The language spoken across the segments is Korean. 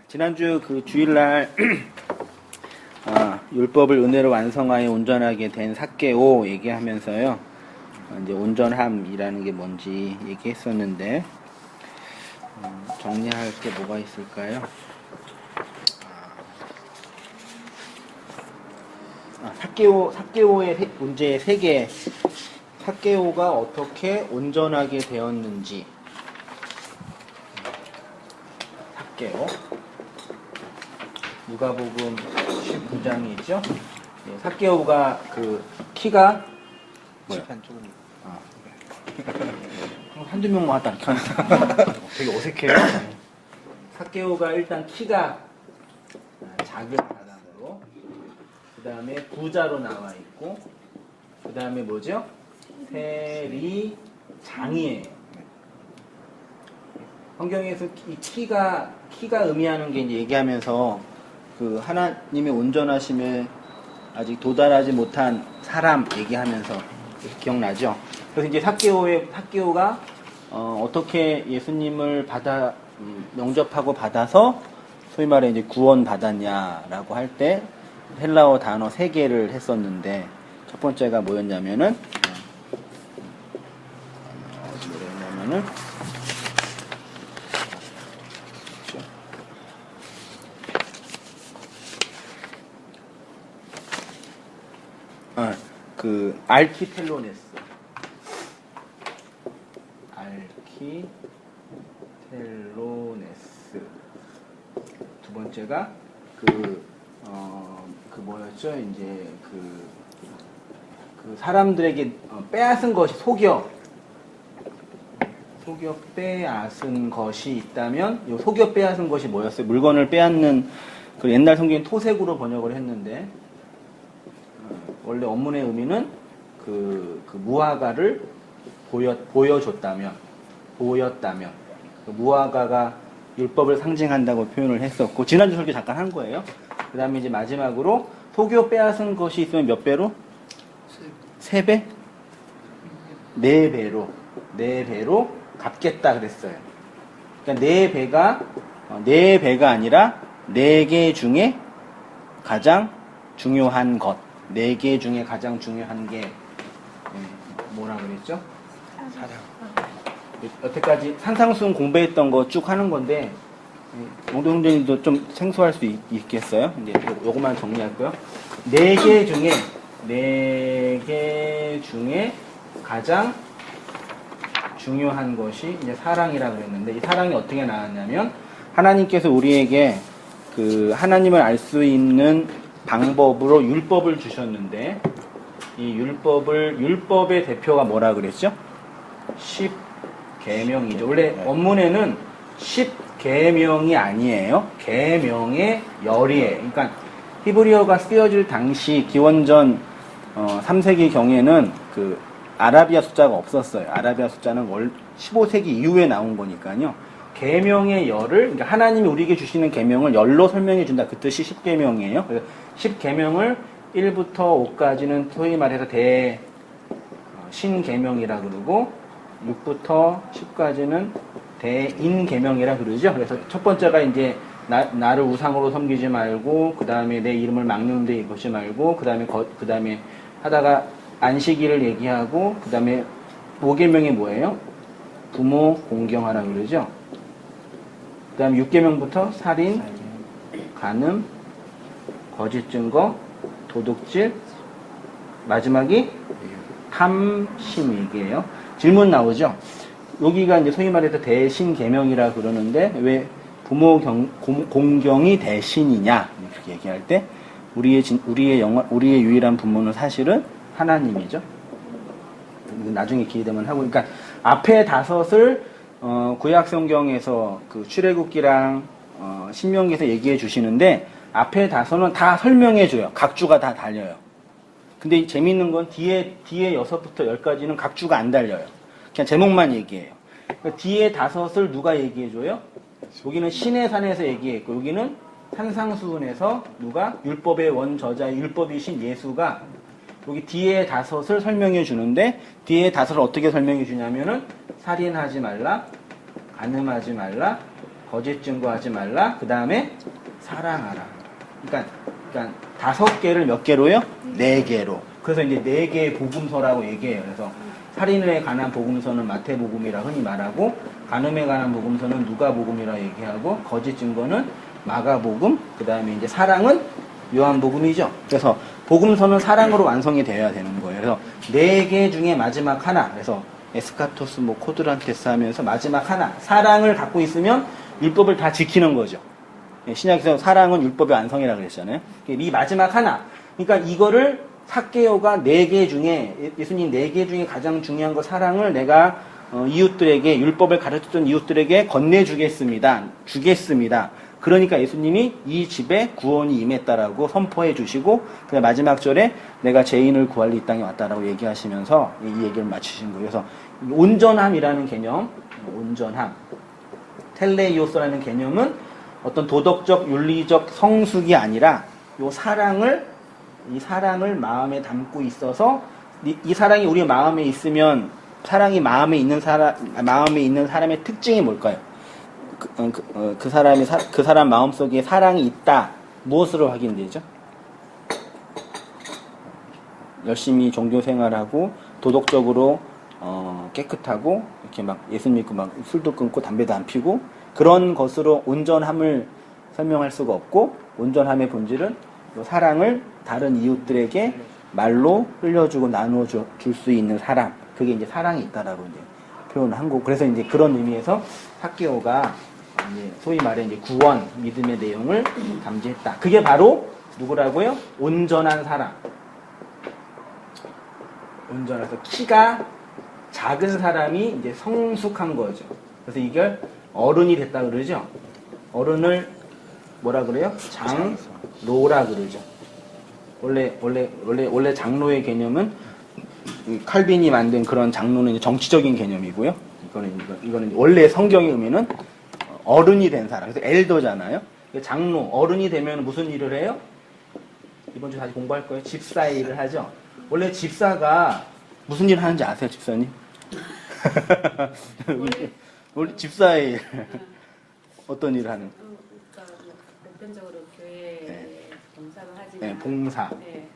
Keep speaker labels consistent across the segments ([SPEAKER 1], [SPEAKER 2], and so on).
[SPEAKER 1] 지난주 그 주일날 율법을 은혜로 완성하여 온전하게 된 삭개오 얘기하면서요. 이제 온전함이라는 게 뭔지 얘기했었는데 정리할 게 뭐가 있을까요? 삭개오의 문제 3개. 삭개오가 어떻게 온전하게 되었는지. 삭개오. 누가복음 19장이죠. 예, 삭개오가 그 키가 뭐야? 한두 명만 왔다 이렇게 하니까 되게 어색해요. 삭개오가 일단 키가 작은 사람으로, 그 다음에 부자로 나와 있고, 그 다음에 뭐죠? 세리장이에요. 성경에서 이 키가 의미하는 게 이제 얘기하면서 그 하나님의 온전하심에 아직 도달하지 못한 사람 얘기하면서 기억나죠? 그래서 이제 삭개오가 어떻게 예수님을 영접하고 받아서 소위 말해 이제 구원 받았냐라고 할 때 헬라어 단어 3개를 했었는데, 첫 번째가 뭐였냐면은 그 알키텔로네스. 두 번째가 그 뭐였죠? 이제 그 사람들에게 빼앗은 것이 속여 빼앗은 것이 있다면, 이 속여 빼앗은 것이 뭐였어요? 물건을 빼앗는, 그 옛날 성경은 토색으로 번역을 했는데, 원래 원문의 의미는 그 무화과를 보였다면, 그 무화과가 율법을 상징한다고 표현을 했었고, 지난주 설교 잠깐 한 거예요. 그 다음에 이제 마지막으로 속여 빼앗은 것이 있으면 몇 배로? 3배? 4배로 갚겠다 그랬어요. 그러니까 4배가 아니라 4개 중에 가장 중요한 것. 4개 중에 가장 중요한 게 뭐라 그랬죠? 사랑. 여태까지 산상수훈 공부했던 거 쭉 하는 건데, 몽동생님도 좀 생소할 수 있겠어요? 이제 요것만 정리할게요. 4개 중에 가장 중요한 것이 이제 사랑이라 그랬는데, 이 사랑이 어떻게 나왔냐면, 하나님께서 우리에게 그 하나님을 알 수 있는 방법으로 율법을 주셨는데, 이 율법의 대표가 뭐라 그랬죠? 10계명이죠. 원래 원문에는 10계명이 아니에요. 계명의 열이에요. 그러니까 히브리어가 쓰여질 당시 기원전 3세기 경에는 그 아라비아 숫자가 없었어요. 아라비아 숫자는 15세기 이후에 나온 거니까요. 계명의 열을, 그러니까 하나님이 우리에게 주시는 계명을 열로 설명해 준다. 그 뜻이 10계명이에요. 그래서 10계명을 1부터 5까지는 소위 말해서 신계명이라 그러고, 6부터 10까지는 대인계명이라 그러죠. 그래서 첫 번째가 이제 나를 우상으로 섬기지 말고, 그 다음에 내 이름을 망령되이 보지 말고, 그 다음에 하다가 안식일을 얘기하고, 그 다음에 5계명이 뭐예요? 부모 공경하라 그러죠. 그 다음에 6계명부터 살인, 간음, 거짓 증거, 도둑질, 마지막이 탐심이게요. 질문 나오죠. 여기가 이제 소위 말해서 대신계명이라 그러는데, 왜 부모 공경이 대신이냐 이렇게 얘기할 때, 우리의 유일한 부모는 사실은 하나님이죠. 나중에 기회 되면 하고, 그러니까 앞에 5을 구약 성경에서 그 출애굽기랑 신명기에서 얘기해 주시는데, 앞에 5는 다 설명해 줘요. 각 주가 다 달려요. 근데 재미있는 건 뒤에 6부터 10까지는 각 주가 안 달려요. 그냥 제목만 얘기해요. 그러니까 뒤에 5을 누가 얘기해 줘요? 여기는 신의 산에서 얘기했고, 여기는 산상수훈에서 누가? 율법의 원저자, 율법이신 예수가 여기 뒤에 5을 설명해 주는데, 뒤에 5을 어떻게 설명해 주냐면은 살인하지 말라, 간음하지 말라, 거짓 증거하지 말라. 그 다음에 사랑하라. 그러니까 5개를 몇 개로요? 4개로. 그래서 이제 4개의 복음서라고 얘기해요. 그래서 살인에 관한 복음서는 마태복음이라 흔히 말하고, 간음에 관한 복음서는 누가복음이라 얘기하고, 거짓 증거는 마가복음, 그 다음에 이제 사랑은 요한복음이죠. 그래서 복음서는 사랑으로 완성이 되어야 되는 거예요. 그래서 4개 중에 마지막 하나, 그래서 에스카토스 뭐 코드란테스 하면서 마지막 하나, 사랑을 갖고 있으면 율법을 다 지키는 거죠. 신약에서 사랑은 율법의 완성이라고 그랬잖아요. 이 마지막 하나, 그러니까 이거를 삭개오가 4개 중에, 예수님 4개 중에 가장 중요한 거, 사랑을 내가 이웃들에게, 율법을 가르쳤던 이웃들에게 건네주겠습니다. 주겠습니다. 그러니까 예수님이 이 집에 구원이 임했다라고 선포해 주시고, 그 마지막 절에 내가 죄인을 구할 이 땅에 왔다라고 얘기하시면서 이 얘기를 마치신 거예요. 그래서 온전함이라는 개념, 온전함, 텔레이오스라는 개념은 어떤 도덕적, 윤리적 성숙이 아니라 이 사랑을 마음에 담고 있어서, 이 사랑이 우리 마음에 있으면, 사랑이 마음에 있는 사람의 특징이 뭘까요? 그 사람 마음속에 사랑이 있다. 무엇으로 확인되죠? 열심히 종교 생활하고 도덕적으로 깨끗하고 이렇게 막 예수 믿고 막 술도 끊고 담배도 안 피고, 그런 것으로 온전함을 설명할 수가 없고, 온전함의 본질은 사랑을 다른 이웃들에게 말로 흘려주고 나누어 줄 수 있는 사람, 그게 이제 사랑이 있다라고 이제 표현을 한 거고, 그래서 이제 그런 의미에서 삭개오가 이제 소위 말해 이제 구원, 믿음의 내용을 담지했다. 그게 바로 누구라고요? 온전한 사람. 온전해서 키가 작은 사람이 이제 성숙한 거죠. 그래서 이걸 어른이 됐다 그러죠. 어른을 뭐라 그래요? 장로라 그러죠. 원래 장로의 개념은 칼빈이 만든 그런 장로는 이제 정치적인 개념이고요. 이거는 원래 성경의 의미는 어른이 된 사람. 그래서 엘더잖아요. 장로, 어른이 되면 무슨 일을 해요? 이번 주 다시 공부할 거예요. 집사 일을 하죠. 원래 집사가 무슨 일을 하는지 아세요, 집사님? 원래 집사의 일. 어떤 일을 하는?
[SPEAKER 2] 그러니까 보편적으로 교회 봉사를 하지만
[SPEAKER 1] 네, 봉사.
[SPEAKER 2] 네.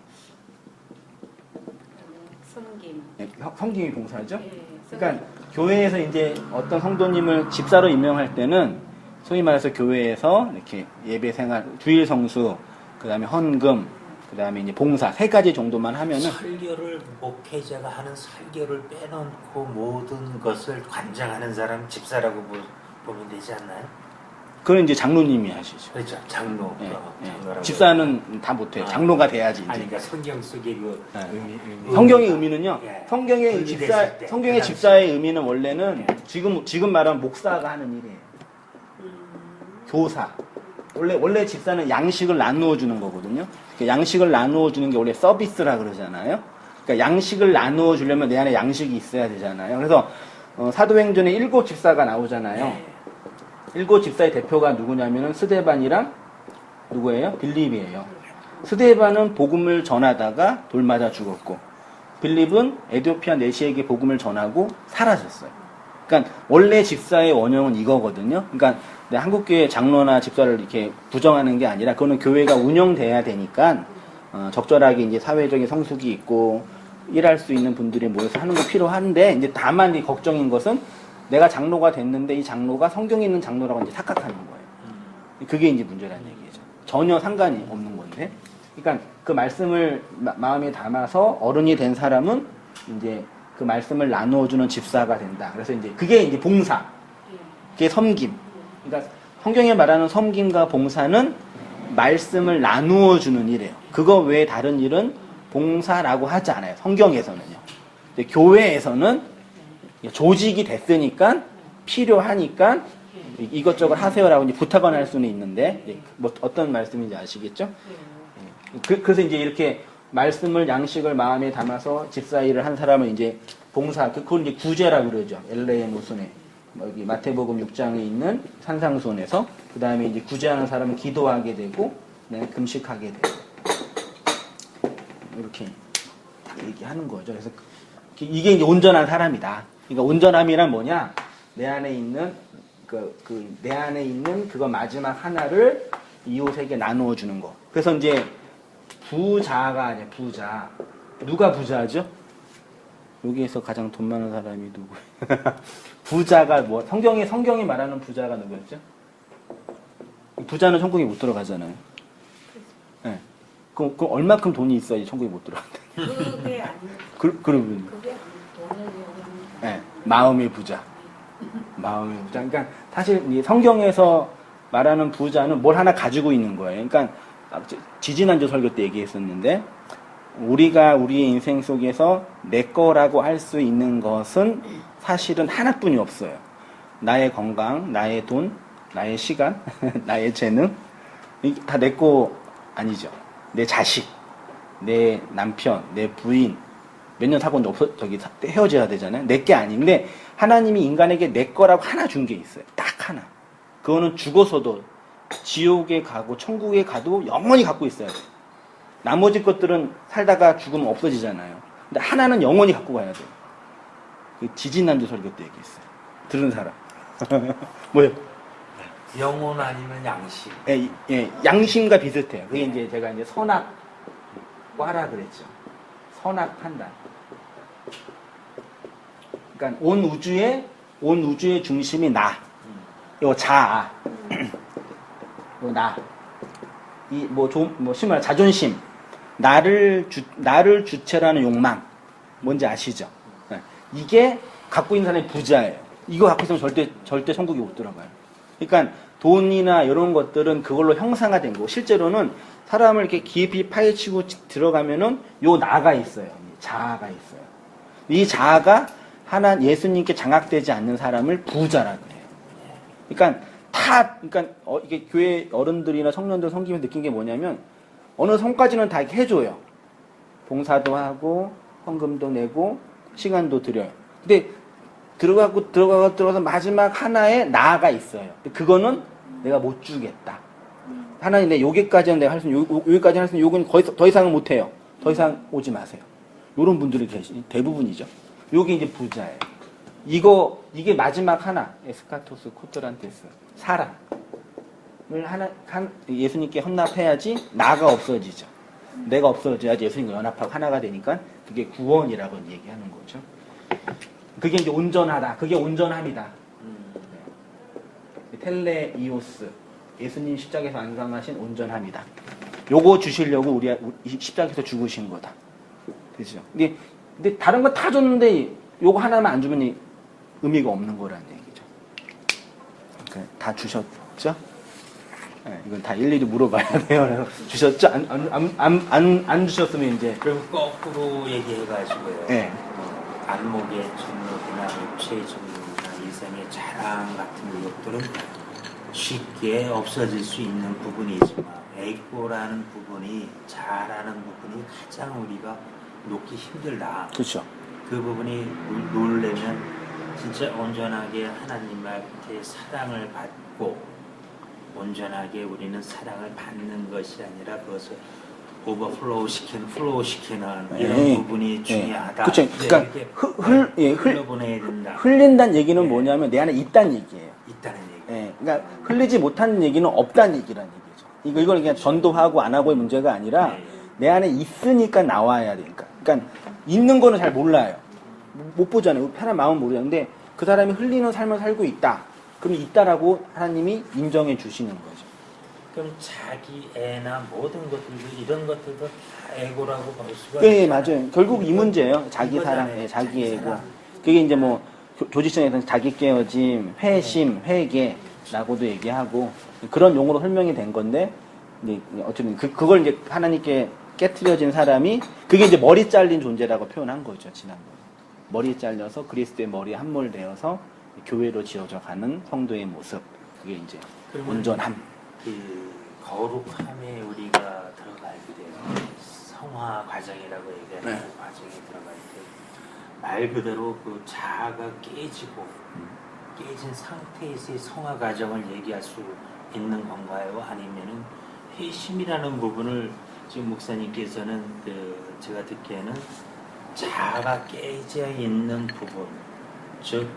[SPEAKER 2] 섬김.
[SPEAKER 1] 네, 섬김이 봉사죠?
[SPEAKER 2] 네,
[SPEAKER 1] 그러니까 교회에서 이제 어떤 성도님을 집사로 임명할 때는 소위 말해서 교회에서 이렇게 예배 생활, 주일 성수, 그 다음에 헌금, 그 다음에 이제 봉사 3가지 정도만 하면은,
[SPEAKER 3] 설교를 목회자가 하는 설교를 빼놓고 모든 것을 관장하는 사람 집사라고 보면 되지 않나요?
[SPEAKER 1] 그건 이제 장로님이 하시죠.
[SPEAKER 3] 그렇죠. 장로.
[SPEAKER 1] 네,
[SPEAKER 3] 장로라고.
[SPEAKER 1] 집사는 다 못해요. 장로가 돼야지. 이제.
[SPEAKER 3] 아니, 그러니까 성경 속의 그
[SPEAKER 1] 네.
[SPEAKER 3] 의미.
[SPEAKER 1] 성경의 의미는요.
[SPEAKER 3] 예.
[SPEAKER 1] 성경의
[SPEAKER 3] 분리됐을 때.
[SPEAKER 1] 집사의 의미는 원래는
[SPEAKER 3] 예.
[SPEAKER 1] 지금 말하면 목사가 하는 일이에요. 교사. 원래 집사는 양식을 나누어 주는 거거든요. 양식을 나누어 주는 게 원래 서비스라 그러잖아요. 그러니까 양식을 나누어 주려면 내 안에 양식이 있어야 되잖아요. 그래서 사도행전에 7 집사가 나오잖아요. 7 집사의 대표가 누구냐면은 스데반이랑 누구예요? 빌립이에요. 스데반은 복음을 전하다가 돌 맞아 죽었고, 빌립은 에티오피아 내시에게 복음을 전하고 사라졌어요. 그러니까 원래 집사의 원형은 이거거든요. 그러니까 한국교회 장로나 집사를 이렇게 부정하는 게 아니라, 그거는 교회가 운영돼야 되니까 적절하게 이제 사회적인 성숙이 있고 일할 수 있는 분들이 모여서 하는 거 필요한데, 이제 다만 이 걱정인 것은 내가 장로가 됐는데 이 장로가 성경에 있는 장로라고 이제 착각하는 거예요. 그게 이제 문제라는 얘기죠. 전혀 상관이 없는 건데. 그러니까 그 말씀을 마음에 담아서 어른이 된 사람은 이제 그 말씀을 나누어주는 집사가 된다. 그래서 이제 그게 이제 봉사. 그게 섬김. 그러니까 성경에 말하는 섬김과 봉사는 말씀을 나누어주는 일이에요. 그거 외에 다른 일은 봉사라고 하지 않아요. 성경에서는요. 근데 교회에서는 조직이 됐으니까 필요하니까 이것저것 하세요라고 이제 부탁을 할 수는 있는데, 뭐 어떤 말씀인지 아시겠죠? 그래서 이제 이렇게 말씀을 양식을 마음에 담아서 집사 일을 한 사람은 이제 봉사, 그걸 이제 구제라고 그러죠. 엘레의 모순에 여기 마태복음 6장에 있는 산상수훈에서, 그 다음에 이제 구제하는 사람은 기도하게 되고, 금식하게 되고, 이렇게 얘기하는 거죠. 그래서 이게 이제 온전한 사람이다. 그러니까 온전함이란 뭐냐? 내 안에 있는 내 안에 있는 그거 마지막 하나를 이웃에게 나누어 주는 거. 그래서 이제 부자가 아니야, 부자. 누가 부자죠? 여기에서 가장 돈 많은 사람이 누구? 부자가 뭐, 성경이 말하는 부자가 누구였죠? 부자는 천국에 못 들어가잖아요. 네. 그럼 얼마큼 돈이 있어야지 천국에 못 들어간다.
[SPEAKER 2] 그게 아니에요.
[SPEAKER 1] 그러면.
[SPEAKER 2] 그게 돈을
[SPEAKER 1] 네. 마음의 부자. 마음의 부자. 그러니까 사실 이 성경에서 말하는 부자는 뭘 하나 가지고 있는 거예요. 그러니까 지지난주 설교 때 얘기했었는데 우리가 우리의 인생 속에서 내 거라고 할 수 있는 것은 사실은 하나뿐이 없어요. 나의 건강, 나의 돈, 나의 시간, 나의 재능, 다 내 거 아니죠. 내 자식, 내 남편, 내 부인, 몇 년 사고는 헤어져야 되잖아요. 내 게 아닌데 하나님이 인간에게 내 거라고 하나 준 게 있어요. 딱 하나. 그거는 죽어서도 지옥에 가고 천국에 가도 영원히 갖고 있어야 돼요. 나머지 것들은 살다가 죽으면 없어지잖아요. 근데 하나는 영원히 갖고 가야 돼요. 그 지지난주 설교 때 얘기했어요. 들은 사람. 뭐요?
[SPEAKER 3] 영혼 아니면 양심.
[SPEAKER 1] 예, 양심과 비슷해요. 그게 이제 제가 이제 선악과라 그랬죠. 선악 판단. 그러니까 온 우주의 중심이 나. 요 자아. 요 나. 심말 자존심. 나를 주체라는 욕망. 뭔지 아시죠? 네. 이게 갖고 있는 사람이 부자예요. 이거 갖고 있으면 절대 천국에 못 들어가요. 그러니까 돈이나 이런 것들은 그걸로 형상화된 거고, 실제로는 사람을 이렇게 깊이 파헤치고 들어가면은 요 나가 있어요. 자아가 있어요. 이 자아가 예수님께 장악되지 않는 사람을 부자라고 해요. 그러니까 이게 교회 어른들이나 청년들 섬기면 느낀 게 뭐냐면, 어느 선까지는 다 이렇게 해줘요. 봉사도 하고, 헌금도 내고, 시간도 드려요. 근데 들어가서 마지막 하나에 나아가 있어요. 그거는 내가 못 주겠다. 하나님, 여기까지는 내가 할 수 있는, 여기까지 할 수 있는, 요건 더 이상은 못 해요. 더 이상 오지 마세요. 요런 분들이 대부분이죠. 요게 이제 부자예요. 이게 마지막 하나, 에스카토스 코트란테스, 사랑을 예수님께 헌납해야지 나가 없어지죠. 내가 없어져야지 예수님과 연합하고 하나가 되니까 그게 구원이라고 얘기하는 거죠. 그게 이제 온전하다. 그게 온전함이다. 텔레이오스. 예수님 십자가에서 안상하신 온전함이다. 요거 주시려고 우리 십자가에서 죽으신 거다. 그죠? 근데 다른 거 다 줬는데 요거 하나만 안 주면 의미가 없는 거라는 얘기죠. 그러니까 다 주셨죠? 네, 이건 다 일일이 물어봐야 돼요. 주셨죠? 안 주셨으면 이제.
[SPEAKER 3] 그리고 거꾸로 얘기해가지고요.
[SPEAKER 1] 네.
[SPEAKER 3] 안목의 정욕이나 육체의 정욕이나 이성의 자랑 같은 것들은 쉽게 없어질 수 있는 부분이지만 에고라는 부분이, 자라는 부분이 가장 우리가 놓기 힘들다.
[SPEAKER 1] 그렇죠.
[SPEAKER 3] 그 부분이 놓으려면 진짜 온전하게 하나님한테 사랑을 받고 온전하게 우리는 사랑을 받는 것이 아니라 그것을 오버플로우 시키는 이런 부분이 중요하다.
[SPEAKER 1] 그렇죠. 그러니까
[SPEAKER 3] 흘러보내야 된다.
[SPEAKER 1] 흘린다는 얘기는 뭐냐면 내 안에 있다는 얘기예요.
[SPEAKER 3] 있다는 얘기.
[SPEAKER 1] 그러니까 흘리지 못하는 얘기는 없다는 얘기라는 얘기죠. 이건 그냥 전도하고 안 하고의 문제가 아니라 내 안에 있으니까 나와야 되니까. 그러니까 있는 거는 잘 몰라요. 못 보잖아요. 편한 마음은 모르는데 그 사람이 흘리는 삶을 살고 있다. 그럼 있다라고 하나님이 인정해 주시는 거죠.
[SPEAKER 3] 그럼 자기 애나 모든 것들도 이런 것들도 다 에고라고 볼 수가
[SPEAKER 1] 네,
[SPEAKER 3] 있잖아요.
[SPEAKER 1] 맞아요. 결국 이 문제예요. 자기
[SPEAKER 3] 이거잖아요.
[SPEAKER 1] 사랑, 자기
[SPEAKER 3] 자기
[SPEAKER 1] 애고.
[SPEAKER 3] 사랑.
[SPEAKER 1] 그게 이제 뭐 조직성에서는 자기 깨어짐, 회심, 회개라고도 얘기하고 그런 용어로 설명이 된 건데 이제 어쨌든 그걸 이제 하나님께 깨트려진 사람이 그게 이제 머리 잘린 존재라고 표현한 거죠. 지난번에 머리 잘려서 그리스도의 머리에 함몰되어서 교회로 지어져 가는 성도의 모습. 그게 이제 온전함.
[SPEAKER 3] 그 거룩함에 우리가 들어갈 때 성화 과정이라고 얘기하는 과정에 들어갈 때 말 그대로 그 자아가 깨지고 깨진 상태에서의 성화 과정을 얘기할 수 있는 건가요? 아니면은 회심이라는 부분을 지금 목사님께서는 제가 듣기에는 자아가 깨져 있는 부분, 즉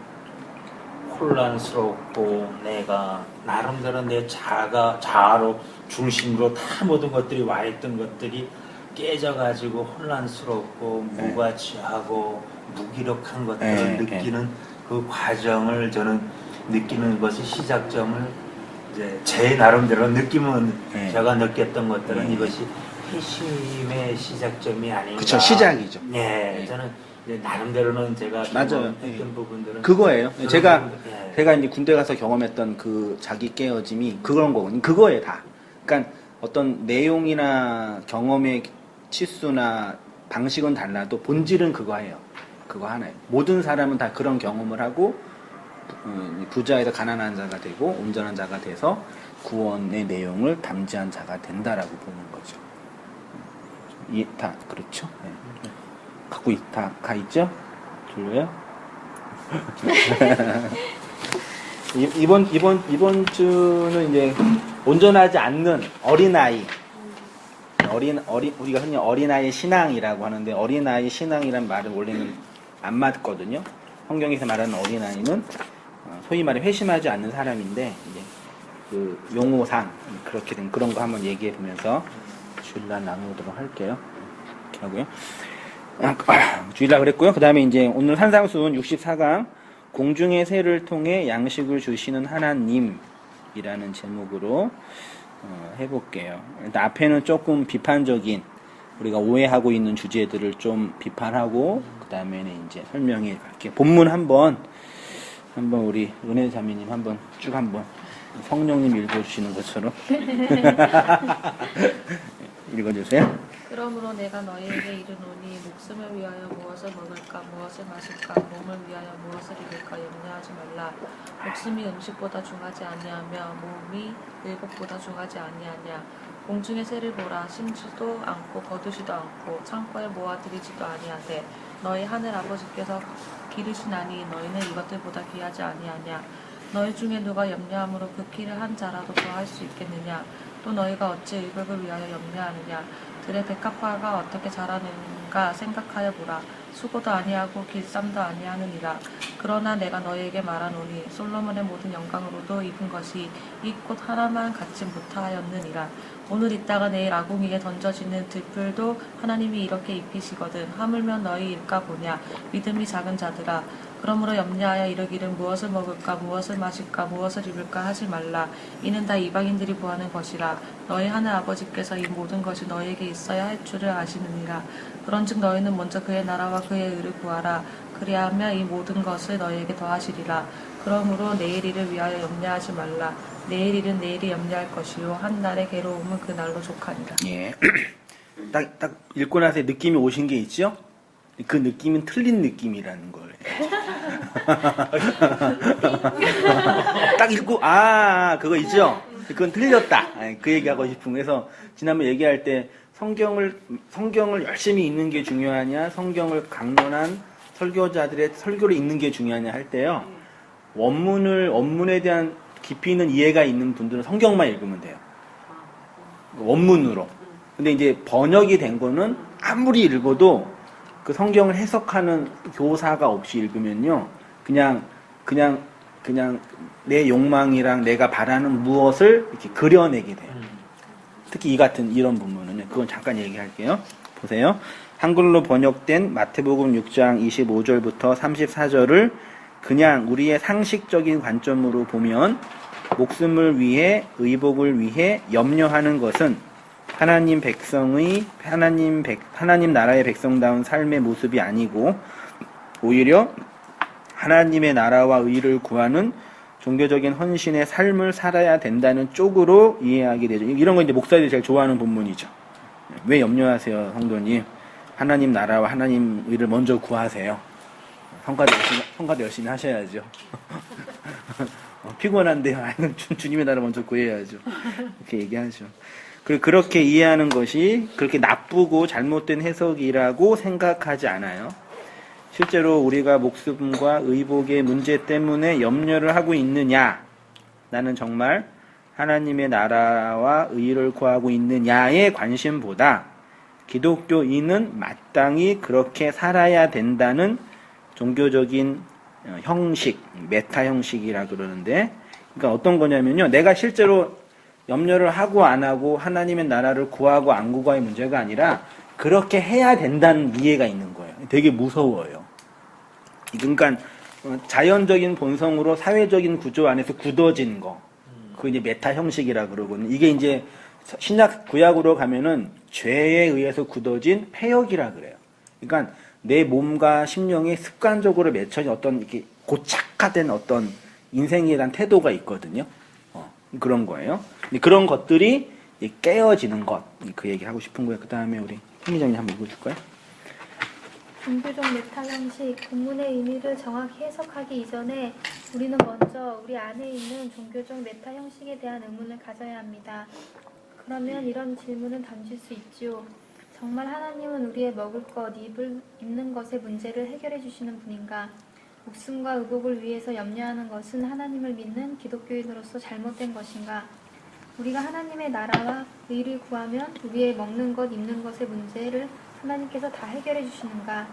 [SPEAKER 3] 혼란스럽고 내가 나름대로 내 자아로 중심으로 다 모든 것들이 와 있던 것들이 깨져가지고 혼란스럽고
[SPEAKER 1] 네.
[SPEAKER 3] 무가치하고 무기력한 것들을
[SPEAKER 1] 네,
[SPEAKER 3] 느끼는 그 과정을 저는 느끼는 것이 시작점을 이제 제 나름대로 느낌은
[SPEAKER 1] 네.
[SPEAKER 3] 제가 느꼈던 것들은
[SPEAKER 1] 네.
[SPEAKER 3] 이것이 회심의 시작점이 아닌가.
[SPEAKER 1] 그쵸, 시작이죠.
[SPEAKER 3] 네,
[SPEAKER 1] 네.
[SPEAKER 3] 저는 이제 나름대로는 제가
[SPEAKER 1] 맞아요.
[SPEAKER 3] 경험했던
[SPEAKER 1] 네.
[SPEAKER 3] 부분들은
[SPEAKER 1] 그거예요.
[SPEAKER 3] 그런
[SPEAKER 1] 제가
[SPEAKER 3] 부분들, 네.
[SPEAKER 1] 제가 이제 군대 가서 경험했던 그 자기 깨어짐이 그런 거거든요. 그거예요, 다. 그러니까 어떤 내용이나 경험의 치수나 방식은 달라도 본질은 그거예요. 그거 하나예요. 모든 사람은 다 그런 경험을 하고 부자에서 가난한 자가 되고 온전한 자가 돼서 구원의 내용을 담지한 자가 된다라고 보는 거죠. 다 그렇죠. 네. 갖고 다 가 있죠? 졸려요? 이번 주는 이제 온전하지 않는 어린아이. 우리가 흔히 어린아이 신앙이라고 하는데 어린아이 신앙이란 말은 원래는 안 맞거든요. 성경에서 말하는 어린아이는 소위 말해 회심하지 않는 사람인데 이제 그 용어상 그렇게 된 그런 거 한번 얘기해 보면서 주일날 나누도록 할게요. 이렇게 하고요. 주일날 그랬고요. 그 다음에 이제 오늘 산상수훈 64강 공중의 새를 통해 양식을 주시는 하나님이라는 제목으로 해볼게요. 일단 앞에는 조금 비판적인 우리가 오해하고 있는 주제들을 좀 비판하고 그 다음에는 이제 설명해 갈게요. 본문 한번 우리 은혜 자매님 한번 성령님 읽어주시는 것처럼 읽어주세요.
[SPEAKER 2] 그러므로 내가 너희에게 이르노니 목숨을 위하여 무엇을 먹을까 무엇을 마실까 몸을 위하여 무엇을 입을까 염려하지 말라. 목숨이 음식보다 중하지 아니하며 몸이 의복보다 중하지 아니하냐. 공중의 새를 보라. 심지도 않고 거두지도 않고 창고에 모아들이지도 아니하되 너희 하늘 아버지께서 기르시나니 너희는 이것들보다 귀하지 아니하냐. 너희 중에 누가 염려함으로 그 키를 한 자라도 더할 수 있겠느냐. 또 너희가 어찌 의복을 위하여 염려하느냐. 들의 백합화가 어떻게 자라는가 생각하여 보라. 수고도 아니하고 길쌈도 아니하느니라. 그러나 내가 너희에게 말하노니 솔로몬의 모든 영광으로도 입은 것이 이 꽃 하나만 갖지 못하였느니라. 오늘 있다가 내일 아궁이에 던져지는 들풀도 하나님이 이렇게 입히시거든. 하물며 너희 일까 보냐. 믿음이 작은 자들아. 그러므로 염려하여 이르기를 무엇을 먹을까 무엇을 마실까 무엇을 입을까 하지 말라. 이는 다 이방인들이 구하는 것이라. 너희 하늘 아버지께서 이 모든 것이 너희에게 있어야 할 줄을 아시느니라. 그런즉 너희는 먼저 그의 나라와 그의 의를 구하라. 그리하면 이 모든 것을 너희에게 더하시리라. 그러므로 내일 일을 위하여 염려하지 말라. 내일 일은 내일이 염려할 것이요 한 날의 괴로움은 그 날로 족하니라.
[SPEAKER 1] 예. 딱 읽고 나서 느낌이 오신 게 있죠? 그 느낌은 틀린 느낌이라는 거예요. 딱 읽고 그거 있죠? 그건 틀렸다. 그 얘기하고 싶은 거에서 지난번 얘기할 때 성경을 열심히 읽는 게 중요하냐, 성경을 강론한 설교자들의 설교를 읽는 게 중요하냐 할 때요. 원문에 대한 깊이 있는 이해가 있는 분들은 성경만 읽으면 돼요. 원문으로. 근데 이제 번역이 된 거는 아무리 읽어도 그 성경을 해석하는 교사가 없이 읽으면요. 그냥 내 욕망이랑 내가 바라는 무엇을 이렇게 그려내게 돼요. 특히 이런 부분은요. 그건 잠깐 얘기할게요. 보세요. 한글로 번역된 마태복음 6장 25절부터 34절을 그냥 우리의 상식적인 관점으로 보면 목숨을 위해 의복을 위해 염려하는 것은 하나님 나라의 백성다운 삶의 모습이 아니고 오히려 하나님의 나라와 의를 구하는 종교적인 헌신의 삶을 살아야 된다는 쪽으로 이해하게 되죠. 이런 거 이제 목사들이 제일 좋아하는 본문이죠. 왜 염려하세요, 성도님? 하나님 나라와 하나님 의를 먼저 구하세요. 성가도 열심히 하셔야죠. 피곤한데요. 주님의 나라 먼저 구해야죠. 이렇게 얘기하죠. 그렇게 이해하는 것이 그렇게 나쁘고 잘못된 해석이라고 생각하지 않아요. 실제로 우리가 목숨과 의복의 문제 때문에 염려를 하고 있느냐, 나는 정말 하나님의 나라와 의를 구하고 있느냐의 관심보다 기독교인은 마땅히 그렇게 살아야 된다는 종교적인 형식, 메타 형식이라 그러는데, 그러니까 어떤 거냐면요. 내가 실제로 염려를 하고 안 하고 하나님의 나라를 구하고 안 구하의 문제가 아니라 그렇게 해야 된다는 이해가 있는 거예요. 되게 무서워요. 그러니까 자연적인 본성으로 사회적인 구조 안에서 굳어진 거. 그 이제 메타 형식이라 그러거든요. 이게 이제 신약 구약으로 가면은 죄에 의해서 굳어진 폐역이라 그래요. 그러니까 내 몸과 심령이 습관적으로 맺혀진 어떤 이렇게 고착화된 어떤 인생에 대한 태도가 있거든요. 그런 거예요. 근데 그런 것들이 깨어지는 것. 그 얘기 하고 싶은 거예요. 그 다음에 우리 현미장님 한번 읽어줄까요?
[SPEAKER 4] 종교적 메타 형식, 본문의 의미를 정확히 해석하기 이전에 우리는 먼저 우리 안에 있는 종교적 메타 형식에 대한 의문을 가져야 합니다. 그러면 이런 질문은 던질 수 있지요. 정말 하나님은 우리의 먹을 것, 입는 것의 문제를 해결해 주시는 분인가? 목숨과 의복을 위해서 염려하는 것은 하나님을 믿는 기독교인으로서 잘못된 것인가? 우리가 하나님의 나라와 의를 구하면 우리의 먹는 것, 입는 것의 문제를 하나님께서 다 해결해 주시는가?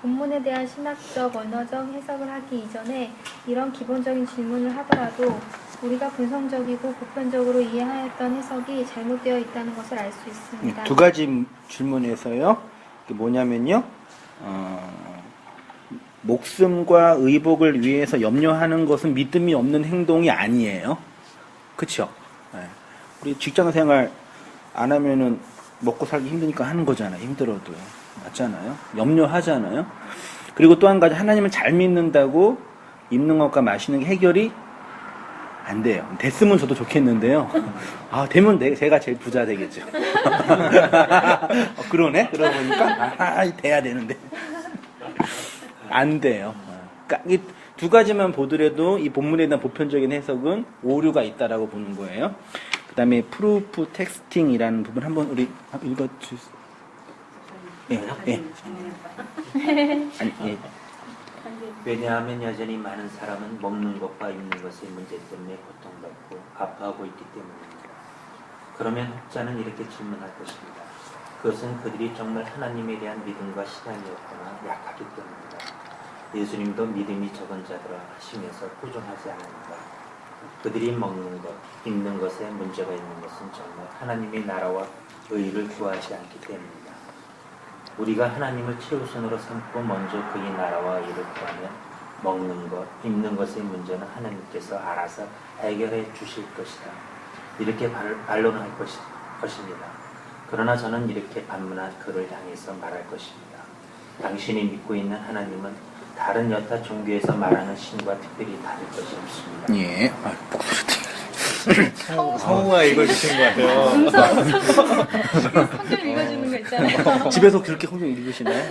[SPEAKER 4] 본문에 대한 신학적, 언어적 해석을 하기 이전에 이런 기본적인 질문을 하더라도 우리가 분성적이고 보편적으로 이해하였던 해석이 잘못되어 있다는 것을 알 수 있습니다.
[SPEAKER 1] 두 가지 질문에서요. 이게 뭐냐면요. 목숨과 의복을 위해서 염려하는 것은 믿음이 없는 행동이 아니에요. 그쵸? 네. 우리 직장생활 안 하면은 먹고 살기 힘드니까 하는 거잖아요. 힘들어도요. 맞잖아요. 염려하잖아요. 그리고 또 한 가지, 하나님을 잘 믿는다고 입는 것과 마시는 게 해결이 안 돼요. 됐으면 저도 좋겠는데요. 아, 되면 제가 제일 부자 되겠죠. 그러네? 그러고 보니까, 돼야 되는데. 안 돼요. 그러니까 이 두 가지만 보더라도 이 본문에 대한 보편적인 해석은 오류가 있다라고 보는 거예요. 그 다음에 프루프 텍스팅이라는 부분 한번 우리 읽어주세요. 예. 아니, 예.
[SPEAKER 3] 왜냐하면 여전히 많은 사람은 먹는 것과 입는 것의 문제 때문에 고통받고 아파하고 있기 때문입니다. 그러면 혹자는 이렇게 질문할 것입니다. 그것은 그들이 정말 하나님에 대한 믿음과 신앙이었거나 약하기 때문입니다. 예수님도 믿음이 적은 자들아 하시면서 꾸준하지 않습니다. 그들이 먹는 것, 입는 것에 문제가 있는 것은 정말 하나님의 나라와 의를 구하지 않기 때문입니다. 우리가 하나님을 최우선으로 삼고 먼저 그의 나라와 의를 구하면 먹는 것, 입는 것의 문제는 하나님께서 알아서 해결해 주실 것이다. 이렇게 반론할 것입니다. 그러나 저는 이렇게 반문한 그를 향해서 말할 것입니다. 당신이 믿고 있는 하나님은 다른 여타 종교에서 말하는 신과 특별히 다를 것이 없습니다.
[SPEAKER 1] 예.
[SPEAKER 5] 성우가 읽어주신 것 같아요.
[SPEAKER 4] 성경 읽어주는 거 있잖아요.
[SPEAKER 1] 집에서 그렇게 성경 읽으시나요?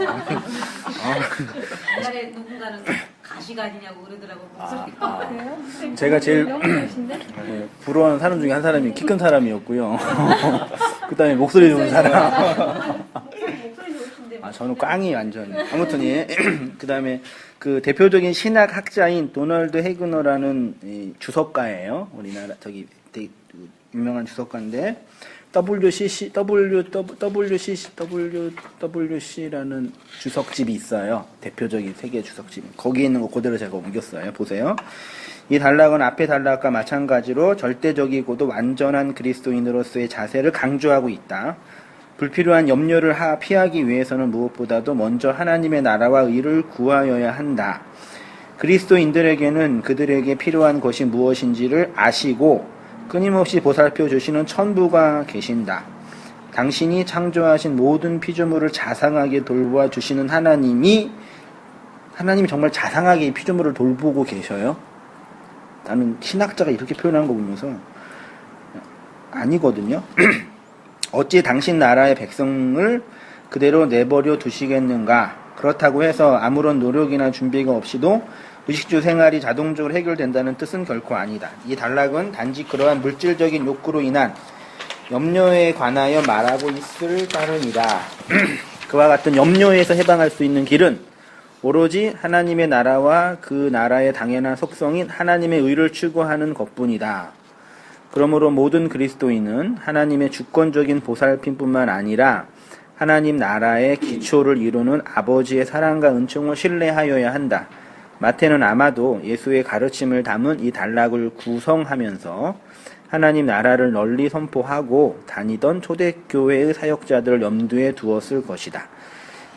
[SPEAKER 2] 옛날에 누군가는 가시가 아니냐고 그러더라고. 목소리.
[SPEAKER 1] 제가 제일
[SPEAKER 4] 영어신데?
[SPEAKER 1] 부러워하는 사람 중에 한 사람이 키 큰 사람이었고요. 그 다음에 목소리 좋은 사람.
[SPEAKER 4] 목소리 좋으신데.
[SPEAKER 1] 저는 꽝이 완전히. 아무튼 예. 그 다음에 그 대표적인 신학 학자인 도널드 헤그너라는 이 주석가예요. 우리나라 되게 유명한 주석가인데 WCC라는 주석집이 있어요. 대표적인 세계 주석집. 거기에 있는 거 그대로 제가 옮겼어요. 보세요. 이 단락은 앞의 단락과 마찬가지로 절대적이고도 완전한 그리스도인으로서의 자세를 강조하고 있다. 불필요한 염려를 피하기 위해서는 무엇보다도 먼저 하나님의 나라와 의를 구하여야 한다. 그리스도인들에게는 그들에게 필요한 것이 무엇인지를 아시고 끊임없이 보살펴 주시는 천부가 계신다. 당신이 창조하신 모든 피조물을 자상하게 돌보아 주시는 하나님이 정말 자상하게 이 피조물을 돌보고 계셔요? 나는 신학자가 이렇게 표현한 거 보면서 아니거든요. 어찌 당신 나라의 백성을 그대로 내버려 두시겠는가? 그렇다고 해서 아무런 노력이나 준비가 없이도 의식주 생활이 자동적으로 해결된다는 뜻은 결코 아니다. 이 단락은 단지 그러한 물질적인 욕구로 인한 염려에 관하여 말하고 있을 따름이다. 그와 같은 염려에서 해방할 수 있는 길은 오로지 하나님의 나라와 그 나라의 당연한 속성인 하나님의 의를 추구하는 것뿐이다. 그러므로 모든 그리스도인은 하나님의 주권적인 보살핌뿐만 아니라 하나님 나라의 기초를 이루는 아버지의 사랑과 은총을 신뢰하여야 한다. 마태는 아마도 예수의 가르침을 담은 이 단락을 구성하면서 하나님 나라를 널리 선포하고 다니던 초대교회의 사역자들을 염두에 두었을 것이다.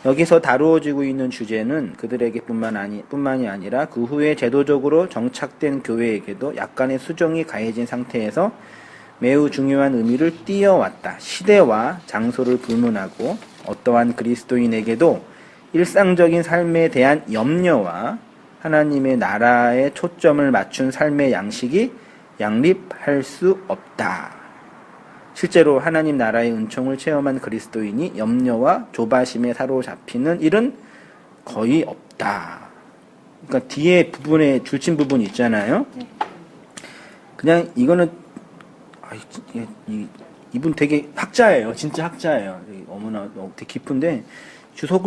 [SPEAKER 1] 여기서 다루어지고 있는 주제는 그들에게 뿐만이 아니라 그 후에 제도적으로 정착된 교회에게도 약간의 수정이 가해진 상태에서 매우 중요한 의미를 띄어왔다. 시대와 장소를 불문하고 어떠한 그리스도인에게도 일상적인 삶에 대한 염려와 하나님의 나라에 초점을 맞춘 삶의 양식이 양립할 수 없다. 실제로 하나님 나라의 은총을 체험한 그리스도인이 염려와 조바심에 사로잡히는 일은 거의 없다. 그러니까 뒤에 부분에 줄친 부분 있잖아요. 그냥 이거는 이분 되게 학자예요. 진짜 학자예요. 어머나 되게 깊은데 주석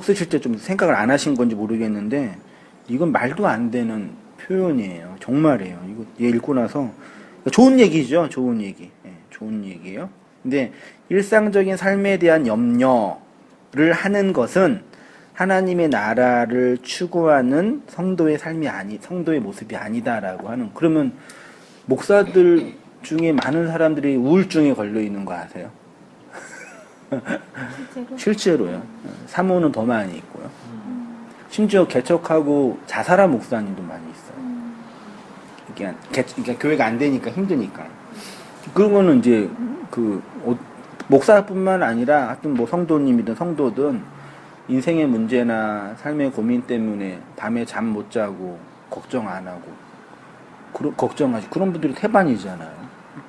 [SPEAKER 1] 쓰실 때 좀 생각을 안 하신 건지 모르겠는데 이건 말도 안 되는 표현이에요. 정말이에요. 이거 얘 읽고 나서 좋은 얘기죠. 좋은 얘기. 네, 좋은 얘기예요. 근데 일상적인 삶에 대한 염려를 하는 것은 하나님의 나라를 추구하는 성도의 성도의 모습이 아니다라고 하는. 그러면 목사들 중에 많은 사람들이 우울증에 걸려 있는 거 아세요? 실제로요. 사모는 더 많이 있고요. 심지어 개척하고 자살한 목사님도 많이 있어요. 그러니까 교회가 안 되니까 힘드니까. 그런 거는 이제 목사뿐만 아니라 하여튼 뭐 성도님이든 성도든 인생의 문제나 삶의 고민 때문에 밤에 잠 못 자고 걱정 안 하고 걱정하지. 그런 분들이 태반이잖아요.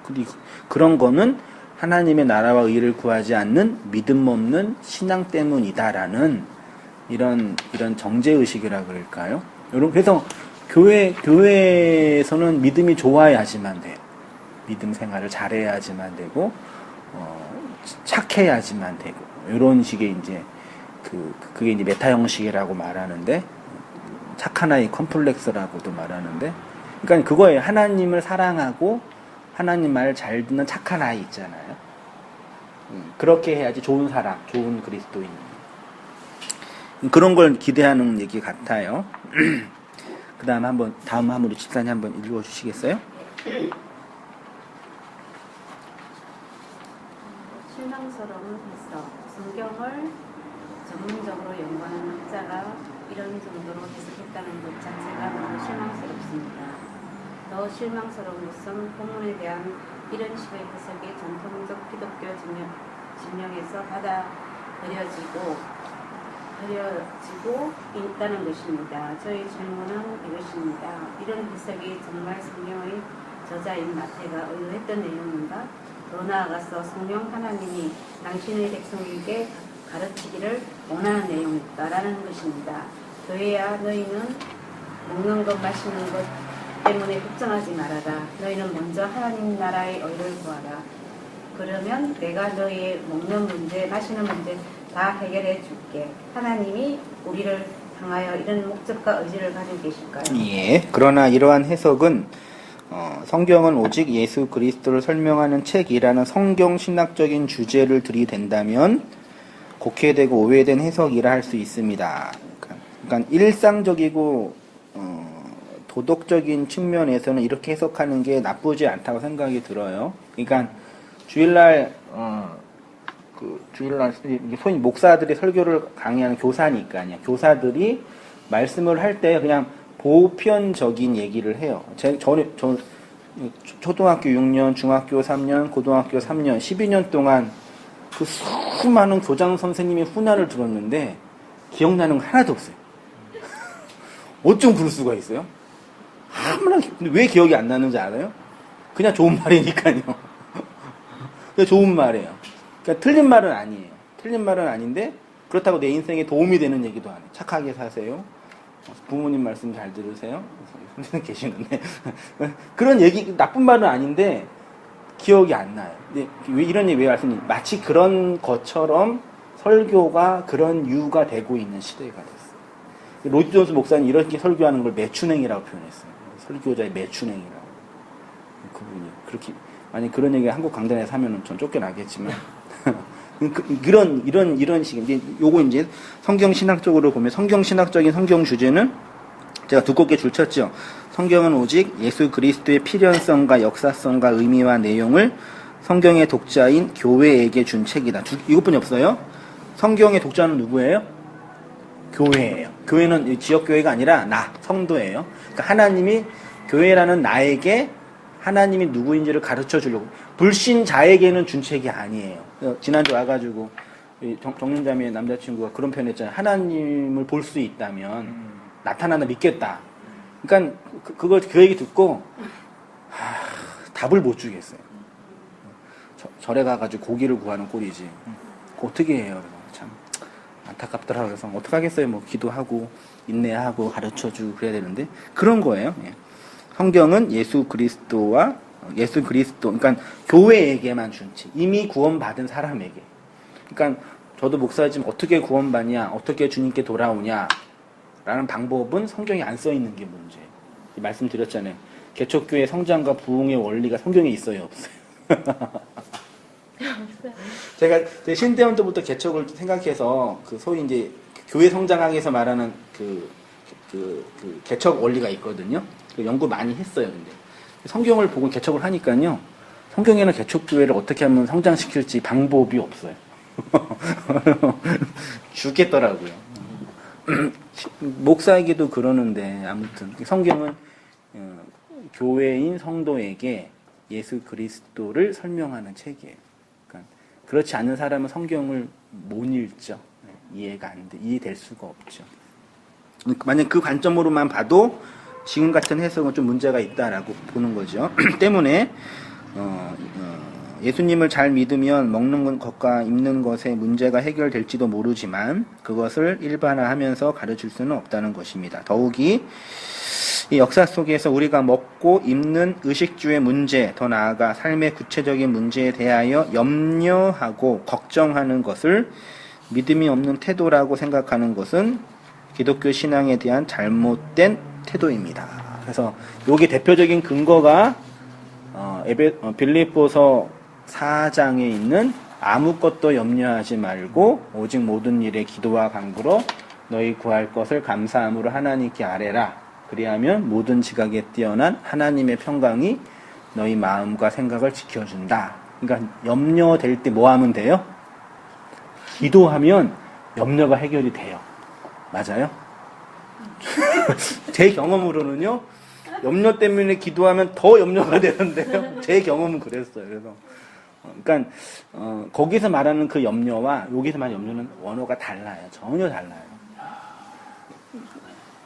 [SPEAKER 1] 근데 그런 거는 하나님의 나라와 의를 구하지 않는 믿음 없는 신앙 때문이다라는 이런 정죄의식이라 그럴까요? 그래서 교회에서는 믿음이 좋아야지만 돼요. 믿음 생활을 잘해야지만 되고, 착해야지만 되고, 이런 식의 이제, 그게 이제 메타 형식이라고 말하는데, 착한 아이 컴플렉스라고도 말하는데, 그러니까 그거에 하나님을 사랑하고, 하나님 말 잘 듣는 착한 아이 있잖아요. 그렇게 해야지 좋은 사람, 좋은 그리스도인. 그런 걸 기대하는 얘기 같아요. 그 다음 한번 집사님 한번 읽어주시겠어요?
[SPEAKER 6] 실망스러운 해석. 성경을 전문적으로 연구하는 학자가 이런 정도로 해석했다는 것 자체가 너무 실망스럽습니다. 더 실망스러운 것은 본문에 대한 이런 식의 해석이 전통적 기독교 진영에서 받아들여지고 있다는 것입니다. 저희 질문은 이것입니다. 이런 해석이 정말 성경의 저자인 마태가 의도했던 내용인가? 더 나아가서 성령 하나님이 당신의 백성에게 가르치기를 원하는 내용일까라는 것입니다. 교회야 너희는 먹는 것 마시는 것 때문에 걱정하지 말아라. 너희는 먼저 하나님 나라의 의를 구하라. 그러면 내가 너희의 먹는 문제, 마시는 문제 다 해결해 줄게. 하나님이 우리를 향하여 이런 목적과 의지를 가지고 계실까요?
[SPEAKER 1] 예. 그러나 이러한 해석은 성경은 오직 예수 그리스도를 설명하는 책이라는 성경 신학적인 주제를 들이댄다면 곡해되고 오해된 해석이라 할 수 있습니다. 그러니까 일상적이고 도덕적인 측면에서는 이렇게 해석하는 게 나쁘지 않다고 생각이 들어요. 그러니까 주일날 소위 목사들이 설교를 강의하는 교사니까요. 교사들이 말씀을 할 때 그냥 보편적인 얘기를 해요. 전 초등학교 6년, 중학교 3년, 고등학교 3년, 12년 동안 그 수많은 교장 선생님의 훈화를 들었는데 기억나는 거 하나도 없어요. 어쩜 그럴 수가 있어요? 근데 왜 기억이 안 나는지 알아요? 그냥 좋은 말이니까요. 그냥 좋은 말이에요. 그러니까 틀린 말은 아니에요. 틀린 말은 아닌데 그렇다고 내 인생에 도움이 되는 얘기도 안 해요. 착하게 사세요. 부모님 말씀 잘 들으세요. 선생님 계시는데 그런 얘기 나쁜 말은 아닌데 기억이 안 나요. 근데 왜 이런 얘기 왜 말씀드리냐? 마치 그런 것처럼 설교가 그런 이유가 되고 있는 시대가 됐어요. 로이드 존스 목사님 이렇게 설교하는 걸 매춘행이라고 표현했어요. 설교자의 매춘행이라고. 그분이 그렇게 만약 그런 얘기가 한국 강단에서 하면은 전 쫓겨나겠지만 이런 식인데, 요거 이제 성경 신학적으로 보면 성경 신학적인 성경 주제는 제가 두껍게 줄쳤죠. 성경은 오직 예수 그리스도의 필연성과 역사성과 의미와 내용을 성경의 독자인 교회에게 준 책이다. 이것뿐이 없어요. 성경의 독자는 누구예요? 교회예요. 교회는 지역교회가 아니라 성도예요. 그러니까 하나님이 교회라는 나에게 하나님이 누구인지를 가르쳐 주려고, 불신자에게는 준 책이 아니에요. 지난주 와가지고 정린자매의 남자친구가 그런 표현 했잖아요. 하나님을 볼 수 있다면 나타나나 믿겠다. 그러니까 그 얘기 듣고 답을 못 주겠어요. 절에 가가지고 고기를 구하는 꼴이지. 어떻게 해요? 참 안타깝더라고요. 그래서 어떡하겠어요. 뭐 기도하고 인내하고 가르쳐주고 그래야 되는데 그런 거예요. 예. 성경은 예수 그리스도, 그러니까 교회에게만 준 책. 이미 구원받은 사람에게. 그러니까 저도 목사지만 어떻게 구원받냐, 어떻게 주님께 돌아오냐 라는 방법은 성경에 안 써 있는 게 문제예요. 말씀드렸잖아요. 개척교회 성장과 부흥의 원리가 성경에 있어요, 없어요? 제가 제 신대원 때부터 개척을 생각해서 그 소위 이제 교회 성장하기 위해서 말하는 그 개척 원리가 있거든요. 그 연구 많이 했어요. 근데 성경을 보고 개척을 하니까요. 성경에는 개척교회를 어떻게 하면 성장시킬지 방법이 없어요. 죽겠더라고요. 목사에게도 그러는데 아무튼 성경은 교회인 성도에게 예수 그리스도를 설명하는 책이에요. 그러니까 그렇지 않은 사람은 성경을 못 읽죠. 이해가 안 돼, 이해될 수가 없죠. 만약 그 관점으로만 봐도 지금 같은 해석은 좀 문제가 있다라고 보는 거죠. 때문에 예수님을 잘 믿으면 먹는 것과 입는 것에 문제가 해결될지도 모르지만 그것을 일반화하면서 가르칠 수는 없다는 것입니다. 더욱이 이 역사 속에서 우리가 먹고 입는 의식주의 문제, 더 나아가 삶의 구체적인 문제에 대하여 염려하고 걱정하는 것을 믿음이 없는 태도라고 생각하는 것은 기독교 신앙에 대한 잘못된 태도입니다. 그래서 여기 대표적인 근거가 빌립보서 4장에 있는 아무것도 염려하지 말고 오직 모든 일에 기도와 간구로 너희 구할 것을 감사함으로 하나님께 아뢰라. 그리하면 모든 지각에 뛰어난 하나님의 평강이 너희 마음과 생각을 지켜준다. 그러니까 염려될 때 뭐 하면 돼요? 기도하면 염려가 해결이 돼요. 맞아요? 제 경험으로는요. 염려 때문에 기도하면 더 염려가 되는데요. 제 경험은 그랬어요. 그래서 그러니까 거기서 말하는 그 염려와 여기서 말하는 염려는 원어가 달라요. 전혀 달라요.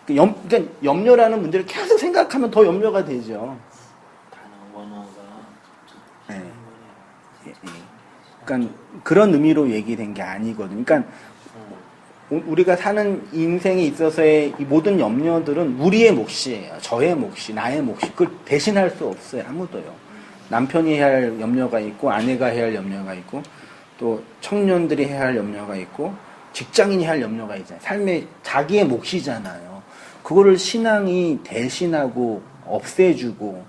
[SPEAKER 1] 그러니까 염려라는 문제를 계속 생각하면 더 염려가 되죠.
[SPEAKER 3] 단어 원어가
[SPEAKER 1] 네. 그러니까 그런 의미로 얘기된 게 아니거든요. 그러니까 우리가 사는 인생에 있어서의 이 모든 염려들은 우리의 몫이에요. 저의 몫이, 나의 몫이. 그걸 대신할 수 없어요. 아무도요. 남편이 해야 할 염려가 있고, 아내가 해야 할 염려가 있고, 또 청년들이 해야 할 염려가 있고, 직장인이 할 염려가 있잖아요. 삶의 자기의 몫이잖아요. 그거를 신앙이 대신하고 당해주고,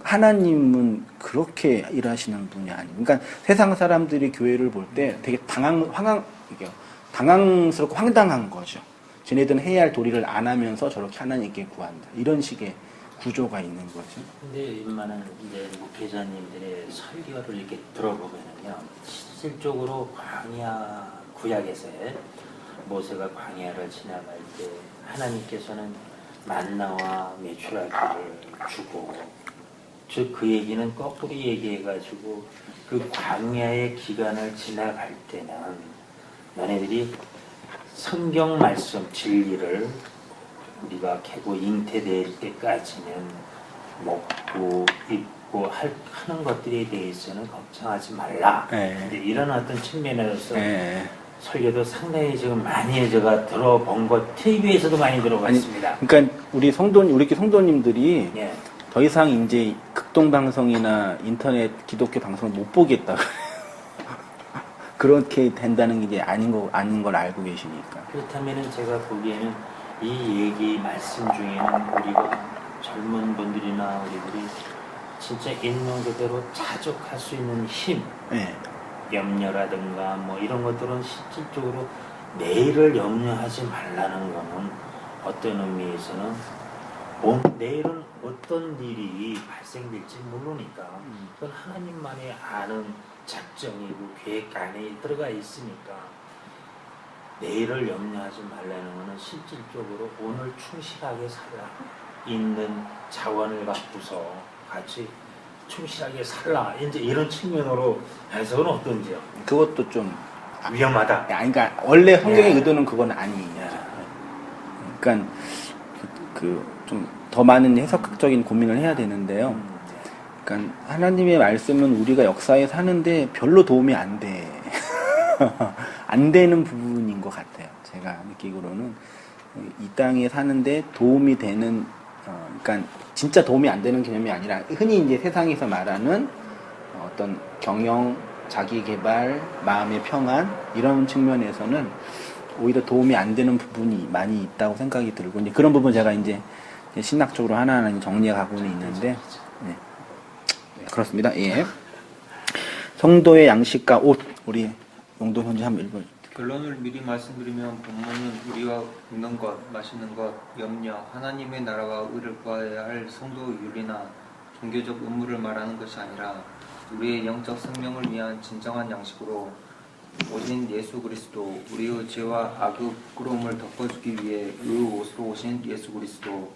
[SPEAKER 1] 하나님은 그렇게 일하시는 분이 아니에요. 그러니까 세상 사람들이 교회를 볼 때 되게 당황스럽고 황당한 거죠. 쟤네들은 해야 할 도리를 안 하면서 저렇게 하나님께 구한다. 이런 식의 구조가 있는 거죠.
[SPEAKER 3] 근데 웬만한 이제 목회자님들의 설교를 이렇게 들어보면은요, 실질적으로 광야 구약에서의 모세가 광야를 지나갈 때 하나님께서는 만나와 메추라기를 주고, 즉 그 얘기는 거꾸로 얘기해가지고 그 광야의 기간을 지나갈 때는 너네들이 성경 말씀 진리를 우리가 캐고 잉태될 때까지는 먹고 입고 하는 것들에 대해서는 걱정하지 말라. 근데 이런 어떤 측면에서 설교도 상당히 지금 많이 제가 들어본 것, TV에서도 많이 들어봤습니다.
[SPEAKER 1] 그러니까 우리 성도님들이 더 이상 이제 극동 방송이나 인터넷 기독교 방송을 못 보겠다. 그렇게 된다는 게 아닌 걸 알고 계시니까.
[SPEAKER 3] 그렇다면은 제가 보기에는 이 얘기 말씀 중에는 우리가 젊은 분들이나 우리들이 진짜 있는 그대로 자족할 수 있는 힘, 염려라든가 뭐 이런 것들은 실질적으로 내일을 염려하지 말라는 거는 어떤 의미에서는 내일은 어떤 일이 발생될지 모르니까 그건 하나님만이 아는 작정이고 계획 안에 들어가 있으니까 내일을 염려하지 말라는 것은 실질적으로 오늘 충실하게 살라. 있는 자원을 갖고서 같이 충실하게 살라. 이제 이런 측면으로 해석은 어떤지요?
[SPEAKER 1] 그것도 좀
[SPEAKER 3] 위험하다.
[SPEAKER 1] 아니, 그러니까 원래 성경의
[SPEAKER 3] 예.
[SPEAKER 1] 의도는 그건 아니에요. 그러니까 좀 더 많은 해석적인 고민을 해야 되는데요. 그러니까 하나님의 말씀은 우리가 역사에 사는데 별로 도움이 안 돼. 안 되는 부분인 것 같아요. 제가 느끼기로는 이 땅에 사는데 도움이 되는, 그러니까 진짜 도움이 안 되는 개념이 아니라 흔히 이제 세상에서 말하는 어떤 경영, 자기 개발, 마음의 평안 이런 측면에서는 오히려 도움이 안 되는 부분이 많이 있다고 생각이 들고 이제 그런 부분 제가 이제 신학적으로 하나하나 정리해 가고는 있는데 네. 그렇습니다. 예. 성도의 양식과 옷 우리 용도 현지 한번 읽어주세요.
[SPEAKER 5] 결론을 미리 말씀드리면 본문은 우리가 먹는 것, 마시는 것, 염려, 하나님의 나라와 의를 구하여야 할 성도 윤리나 종교적 의무를 말하는 것이 아니라 우리의 영적 생명을 위한 진정한 양식으로 오신 예수 그리스도, 우리의 죄와 악의 부끄러움을 덮어주기 위해 의 옷으로 오신 예수 그리스도,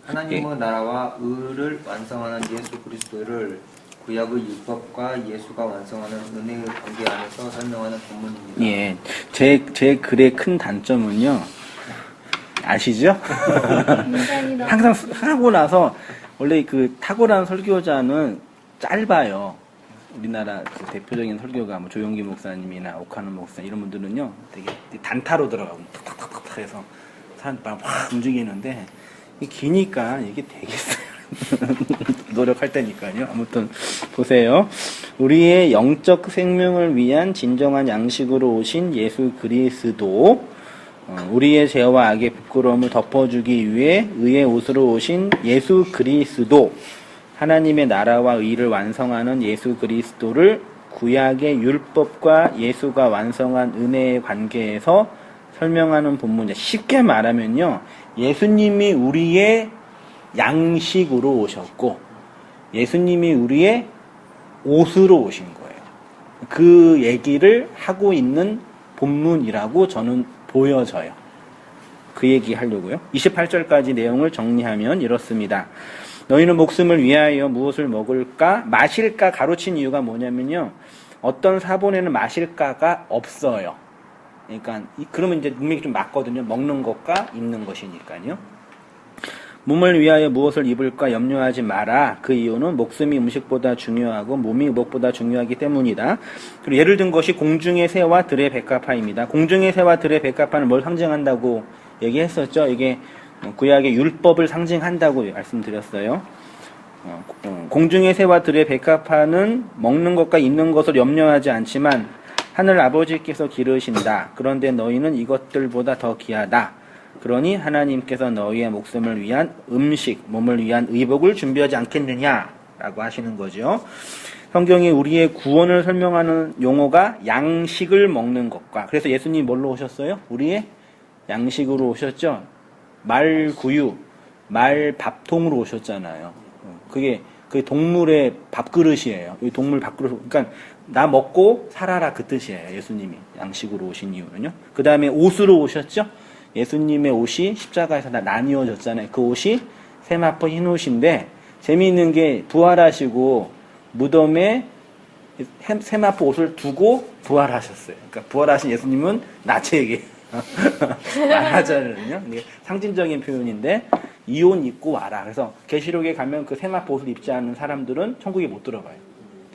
[SPEAKER 5] 하나님의 나라와 의를 완성하는 예수 그리스도를 구약의 율법과 예수가 완성하는 은혜의 관계 안에서 설명하는 본문입니다.
[SPEAKER 1] 예, 제 글의 큰 단점은요, 아시죠? 항상 하고 나서 원래 그 탁월한 설교자는 짧아요. 우리나라 그 대표적인 설교가 뭐 조용기 목사님이나 오카노 목사 이런 분들은요, 되게 단타로 들어가고 탁탁탁탁 해서 사람 막 움직이는데 기니까 이게 되겠어요. 노력할 테니까요. 아무튼 보세요. 우리의 영적 생명을 위한 진정한 양식으로 오신 예수 그리스도, 우리의 죄와 악의 부끄러움을 덮어주기 위해 의의 옷으로 오신 예수 그리스도, 하나님의 나라와 의를 완성하는 예수 그리스도를 구약의 율법과 예수가 완성한 은혜의 관계에서 설명하는 본문. 쉽게 말하면요, 예수님이 우리의 양식으로 오셨고 예수님이 우리의 옷으로 오신 거예요. 그 얘기를 하고 있는 본문이라고 저는 보여져요. 그 얘기 하려고요. 28절까지 내용을 정리하면 이렇습니다. 너희는 목숨을 위하여 무엇을 먹을까 마실까 가로친 이유가 뭐냐면요, 어떤 사본에는 마실까가 없어요. 그러니까 그러면 이제 문맥이 좀 맞거든요. 먹는 것과 입는 것이니까요. 몸을 위하여 무엇을 입을까 염려하지 마라. 그 이유는 목숨이 음식보다 중요하고 몸이 무엇보다 중요하기 때문이다. 그리고 예를 든 것이 공중의 새와 들의 백합화입니다. 공중의 새와 들의 백합화는 뭘 상징한다고 얘기했었죠. 이게 구약의 율법을 상징한다고 말씀드렸어요. 공중의 새와 들의 백합화는 먹는 것과 입는 것을 염려하지 않지만 하늘 아버지께서 기르신다. 그런데 너희는 이것들보다 더 귀하다. 그러니 하나님께서 너희의 목숨을 위한 음식, 몸을 위한 의복을 준비하지 않겠느냐라고 하시는 거죠. 성경이 우리의 구원을 설명하는 용어가 양식을 먹는 것과, 그래서 예수님이 뭘로 오셨어요? 우리의 양식으로 오셨죠. 말구유, 말밥통으로 오셨잖아요. 그게 동물의 밥그릇이에요. 이 동물 밥그릇, 그러니까 나 먹고 살아라 그 뜻이에요. 예수님이 양식으로 오신 이유는요. 그 다음에 옷으로 오셨죠. 예수님의 옷이 십자가에서 다 나뉘어졌잖아요. 그 옷이 세마포 흰 옷인데 재미있는 게 부활하시고 무덤에 세마포 옷을 두고 부활하셨어요. 그러니까 부활하신 예수님은 나체에게 말하자면요. 상징적인 표현인데 이 옷 입고 와라. 그래서 계시록에 가면 그 세마포 옷을 입지 않은 사람들은 천국에 못 들어가요.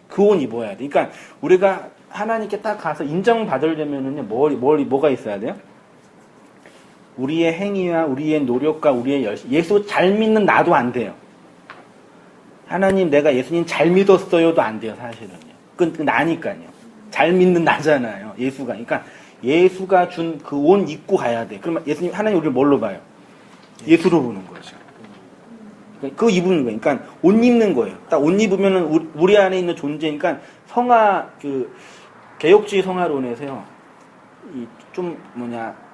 [SPEAKER 1] 그 옷 입어야 돼. 그러니까 우리가 하나님께 딱 가서 인정받으려면은요, 뭐가 있어야 돼요? 우리의 행위와 우리의 노력과 우리의 열심, 예수 잘 믿는 나도 안 돼요. 하나님, 내가 예수님 잘 믿었어요도 안 돼요, 사실은요. 그 나니까요. 잘 믿는 나잖아요, 예수가. 그러니까 예수가 준 그 옷 입고 가야 돼. 그러면 예수님, 하나님 우리를 뭘로 봐요? 예수로 보는 거죠. 그거 입는 거예요. 그러니까 옷 입는 거예요. 딱 옷 입으면은 우리 안에 있는 존재니까 성화 그 개혁주의 성화론에서요. 이 좀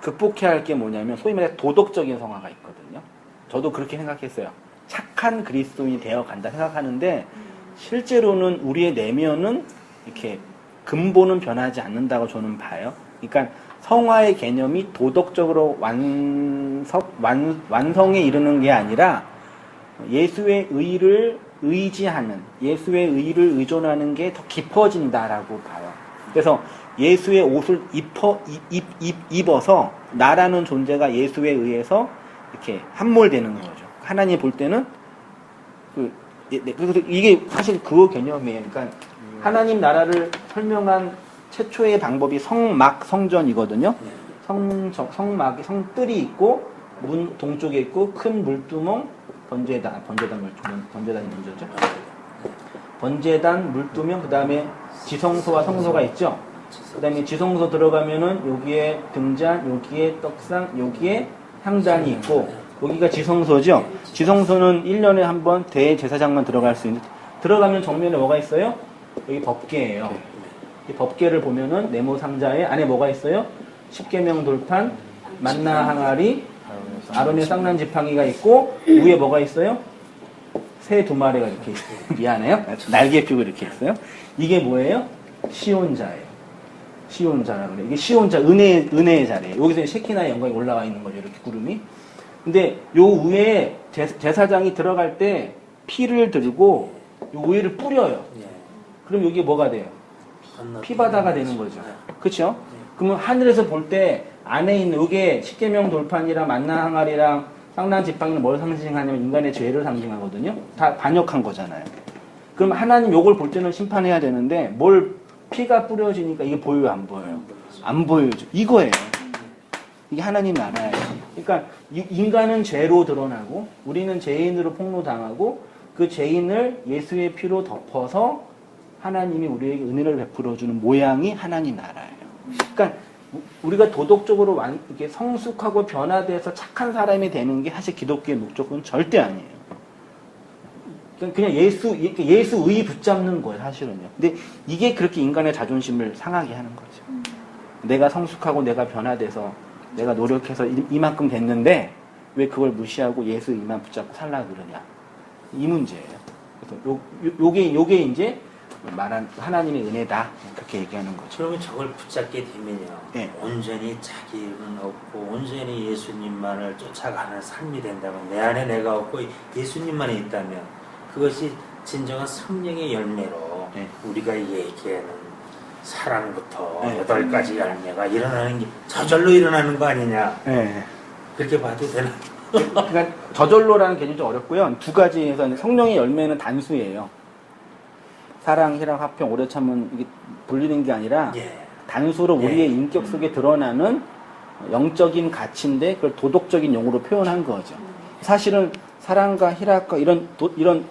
[SPEAKER 1] 극복해야 할 게 뭐냐면 소위 말해 도덕적인 성화가 있거든요. 저도 그렇게 생각했어요. 착한 그리스도인이 되어 간다 생각하는데 실제로는 우리의 내면은 이렇게 근본은 변하지 않는다고 저는 봐요. 그러니까 성화의 개념이 도덕적으로 완성에 이르는 게 아니라 예수의 의를 의지하는, 예수의 의를 의존하는 게 더 깊어진다라고 봐요. 그래서 예수의 옷을 입어서 나라는 존재가 예수에 의해서 이렇게 함몰되는 거죠. 하나님 볼 때는 그래서 이게 사실 그 개념이에요. 그러니까 하나님 나라를 설명한 최초의 방법이 성막 성전이거든요. 성막이 성뜰이 있고 문 동쪽에 있고 큰 물두멍 번제단이 먼저죠. 번제단 물두멍 그다음에 지성소와 성소가 있죠. 그다음에 지성소 들어가면은 여기에 등잔, 여기에 떡상, 여기에 향단이 있고 여기가 지성소죠. 지성소는 1년에 한 번 대제사장만 들어갈 수 있는. 들어가면 정면에 뭐가 있어요? 여기 법궤예요. 이 법궤를 보면은 네모 상자에 안에 뭐가 있어요? 십계명 돌판, 만나 항아리, 아론의 쌍난 지팡이가 있고 위에 뭐가 있어요? 새 2마리가 이렇게 있어요. 미안해요. 날개 펴고 이렇게 있어요. 이게 뭐예요? 시온자예요. 시온자라 그래. 이게 시온자 은혜의 자리예요. 여기서 셰키나의 영광이 올라와 있는 거죠. 이렇게 구름이. 근데 요 위에 제사장이 들어갈 때 피를 들고 요 위를 뿌려요. 그럼 여기 뭐가 돼요? 피바다가 되는 거죠. 그렇죠? 그러면 하늘에서 볼 때 안에 있는 요게 십계명 돌판이랑 만나 항아리랑 쌍난 지팡이는 뭘 상징하냐면 인간의 죄를 상징하거든요. 다 반역한 거잖아요. 그럼 하나님 요걸 볼 때는 심판해야 되는데 뭘 피가 뿌려지니까 이게 보여요, 안 보여요? 안 보여죠. 이거예요. 이게 하나님 나라예요. 그러니까 인간은 죄로 드러나고 우리는 죄인으로 폭로당하고 그 죄인을 예수의 피로 덮어서 하나님이 우리에게 은혜를 베풀어주는 모양이 하나님 나라예요. 그러니까 우리가 도덕적으로 이렇게 성숙하고 변화돼서 착한 사람이 되는 게 사실 기독교의 목적은 절대 아니에요. 그냥 예수의 붙잡는 거예요, 사실은요. 근데 이게 그렇게 인간의 자존심을 상하게 하는 거죠. 내가 성숙하고 내가 변화돼서 내가 노력해서 이만큼 됐는데 왜 그걸 무시하고 예수 이만 붙잡고 살라 그러냐. 이 문제예요. 그래서 요게 이제 말한 하나님의 은혜다. 그렇게 얘기하는 거죠.
[SPEAKER 3] 그러면 저걸 붙잡게 되면요.
[SPEAKER 1] 네.
[SPEAKER 3] 온전히 자기는 없고 온전히 예수님만을 쫓아가는 삶이 된다면 내 안에 내가 없고 예수님만이 있다면 그것이 진정한 성령의 열매로
[SPEAKER 1] 네.
[SPEAKER 3] 우리가 얘기하는 사랑부터
[SPEAKER 1] 네.
[SPEAKER 3] 8가지 열매가 일어나는 게 저절로 일어나는 거 아니냐.
[SPEAKER 1] 네.
[SPEAKER 3] 그렇게 봐도 되나?
[SPEAKER 1] 그러니까 저절로라는 개념이 좀 어렵고요. 2가지에서 성령의 열매는 단수예요. 사랑, 희락, 화평, 오래 참은 이게 불리는 게 아니라 단수로 우리의 인격 속에 드러나는 영적인 가치인데 그걸 도덕적인 용어로 표현한 거죠. 사실은 사랑과 희락과 이런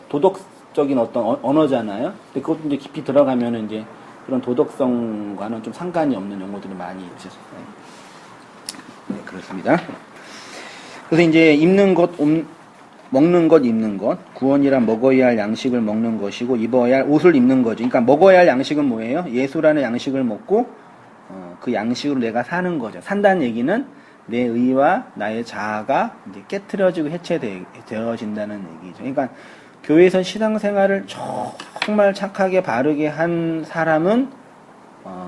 [SPEAKER 1] 도덕적인 어떤 언어잖아요. 근데 그것도 이제 깊이 들어가면은 이제 그런 도덕성과는 좀 상관이 없는 용어들이 많이 있죠. 네, 그렇습니다. 그래서 이제 입는 것, 먹는 것, 입는 것, 구원이란 먹어야 할 양식을 먹는 것이고 입어야 할 옷을 입는 거죠. 그러니까 먹어야 할 양식은 뭐예요? 예수라는 양식을 먹고 그 양식으로 내가 사는 거죠. 산다는 얘기는 내 의와 나의 자아가 이제 깨트려지고 해체되어진다는 얘기죠. 그러니까 교회에서 신앙생활을 정말 착하게 바르게 한 사람은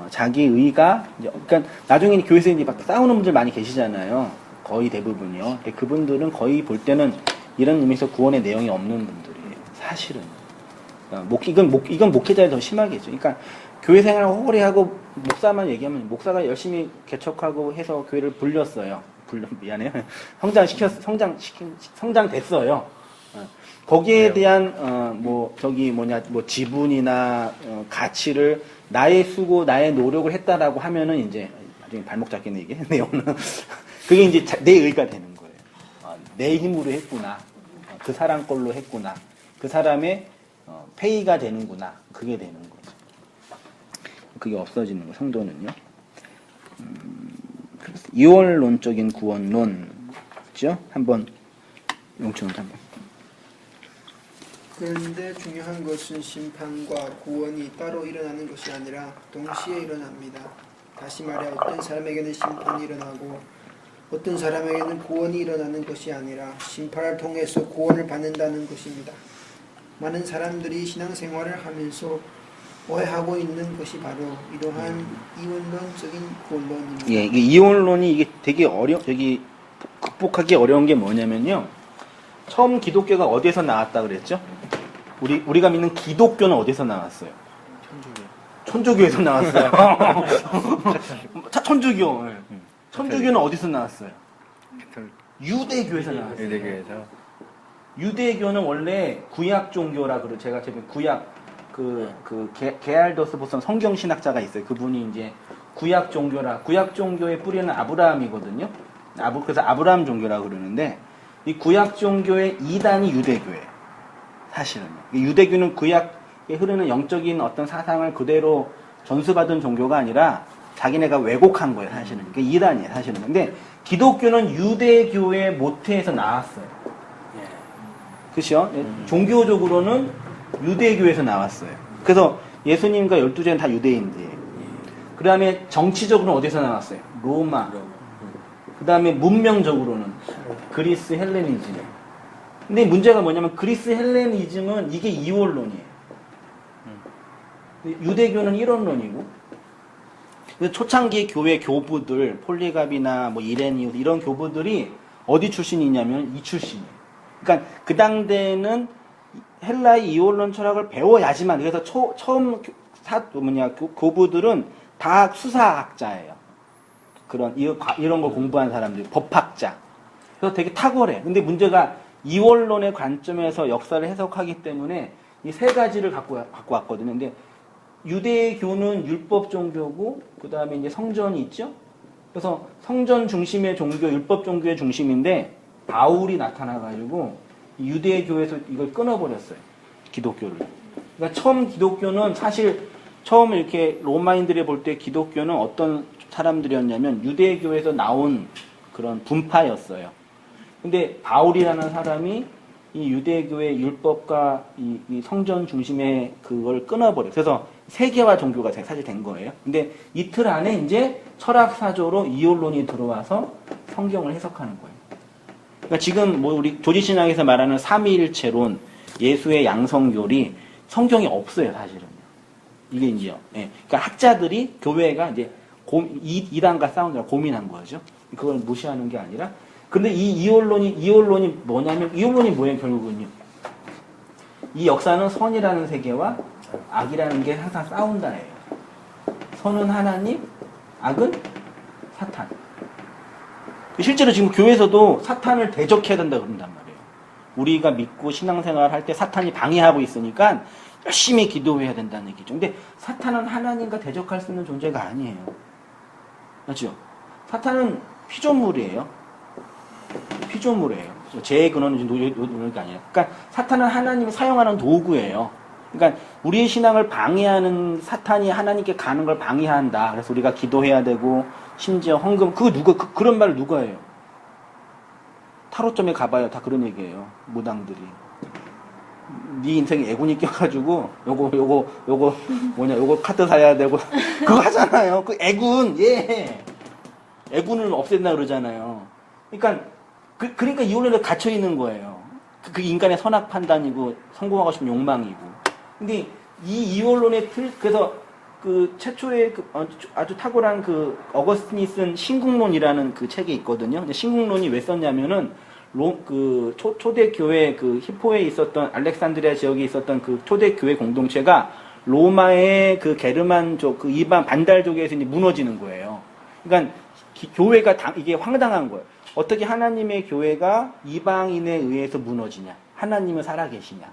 [SPEAKER 1] 자기 의가 그러니까 나중에 교회에서 이제 막 싸우는 분들 많이 계시잖아요. 거의 대부분이요. 근데 그분들은 거의 볼 때는 이런 의미에서 구원의 내용이 없는 분들이에요. 사실은. 그러니까 이건 목회자에 더 심하겠죠. 그러니까 교회 생활을 호홀히 하고 목사만 얘기하면 목사가 열심히 개척하고 해서 교회를 불렸어요. 미안해요. 성장됐어요. 거기에 대한 지분이나 가치를 나의 수고, 나의 노력을 했다라고 하면은 이제 나중에 발목 잡겠네 이게 내용은. 그게 이제 내 의가 되는 거예요. 내 힘으로 했구나. 그 사람 걸로 했구나. 그 사람의 페이가 되는구나. 그게 되는 거죠. 그게 없어지는 거, 성도는요. 이원론적인 구원론. 그죠? 한번, 용춘을 한번.
[SPEAKER 7] 그런데 중요한 것은 심판과 구원이 따로 일어나는 것이 아니라 동시에 일어납니다. 다시 말해 어떤 사람에게는 심판이 일어나고 어떤 사람에게는 구원이 일어나는 것이 아니라 심판을 통해서 구원을 받는다는 것입니다. 많은 사람들이 신앙생활을 하면서 오해하고 있는 것이 바로 이러한 이원론적인 구원론입니다.
[SPEAKER 1] 예, 이게 이원론이 이게 되게 여기 극복하기 어려운 게 뭐냐면요. 처음 기독교가 어디에서 나왔다 그랬죠? 우리가 믿는 기독교는 어디서 나왔어요? 천주교에서 나왔어요. 천주교. 네. 천주교는 어디서 나왔어요? 유대교에서 나왔어요.
[SPEAKER 8] 유대교에서.
[SPEAKER 1] 유대교는 원래 구약 종교라 그러 제가 지금 구약 게알더스 보선 성경 신학자가 있어요. 그분이 이제 구약 종교의 뿌리는 아브라함이거든요. 그래서 아브라함 종교라 그러는데 이 구약 종교의 이단이 유대교예요. 사실은 유대교는 구약에 흐르는 영적인 어떤 사상을 그대로 전수받은 종교가 아니라 자기네가 왜곡한 거예요. 사실은 그게 이단이에요. 사실은. 근데 기독교는 유대교의 모태에서 나왔어요. 그렇죠? 종교적으로는 유대교에서 나왔어요. 그래서 예수님과 12제는 다 유대인들이에요. 그 다음에 정치적으로는 어디서 나왔어요? 로마. 그 다음에 문명적으로는 그리스 헬레니즘. 근데 문제가 뭐냐면 그리스 헬레니즘은 이게 이원론이에요. 유대교는 일원론이고. 초창기 교회 교부들, 폴리갑이나 뭐 이레니우스 이런 교부들이 어디 출신이냐면 이 출신이에요. 그러니까 그 당대에는 헬라의 이원론 철학을 배워야지만 그래서 처음 교부들은 다 수사학자예요. 이런 걸 공부한 사람들, 법학자. 그래서 되게 탁월해. 근데 문제가 이원론의 관점에서 역사를 해석하기 때문에 이 세 가지를 갖고 왔거든요. 근데 유대교는 율법 종교고, 그 다음에 이제 성전이 있죠? 그래서 성전 중심의 종교, 율법 종교의 중심인데, 바울이 나타나가지고, 유대교에서 이걸 끊어버렸어요. 기독교를. 그러니까 처음 기독교는 사실, 처음 이렇게 로마인들이 볼 때 기독교는 어떤 사람들이었냐면, 유대교에서 나온 그런 분파였어요. 근데 바울이라는 사람이 이 유대교의 율법과 이 성전 중심의 그걸 끊어버려요. 그래서 세계화 종교가 사실 된 거예요. 근데 이틀 안에 이제 철학사조로 이원론이 들어와서 성경을 해석하는 거예요. 그러니까 지금 뭐 우리 조지신학에서 말하는 삼위일체론, 예수의 양성교리, 성경이 없어요, 사실은. 이게 이제요. 예. 그러니까 학자들이 교회가 이제 이단과 싸우느라 고민한 거죠. 그걸 무시하는 게 아니라. 근데 이 이원론이 뭐냐면, 이원론이 뭐예요, 결국은요? 이 역사는 선이라는 세계와 악이라는 게 항상 싸운다예요. 선은 하나님, 악은 사탄. 실제로 지금 교회에서도 사탄을 대적해야 된다 그런단 말이에요. 우리가 믿고 신앙생활 할 때 사탄이 방해하고 있으니까 열심히 기도해야 된다는 얘기죠. 근데 사탄은 하나님과 대적할 수 있는 존재가 아니에요. 맞죠? 사탄은 피조물이에요. 제 근원은 노는 게 아니에요. 그러니까 사탄은 하나님이 사용하는 도구예요. 그러니까 우리의 신앙을 방해하는 사탄이 하나님께 가는 걸 방해한다. 그래서 우리가 기도해야 되고 심지어 헌금 그런 말을 누가 해요? 타로점에 가봐요. 다 그런 얘기예요. 무당들이. 네 인생에 애군이 껴가지고 요거 카드 사야 되고 그거 하잖아요. 그 애군 애군을 없앤다 그러잖아요. 그러니까 이혼에 갇혀 있는 거예요. 그 인간의 선악 판단이고 성공하고 싶은 욕망이고. 근데 이 이원론의 그래서 그 최초의 아주 탁월한 어거스틴이 쓴 신국론이라는 그 책이 있거든요. 근데 신국론이 왜 썼냐면은 초대 교회 히포에 있었던 알렉산드리아 지역에 있었던 그 초대 교회 공동체가 로마의 그 게르만족, 이방 반달족에서 이제 무너지는 거예요. 그러니까 교회가 이게 황당한 거예요. 어떻게 하나님의 교회가 이방인에 의해서 무너지냐? 하나님은 살아계시냐?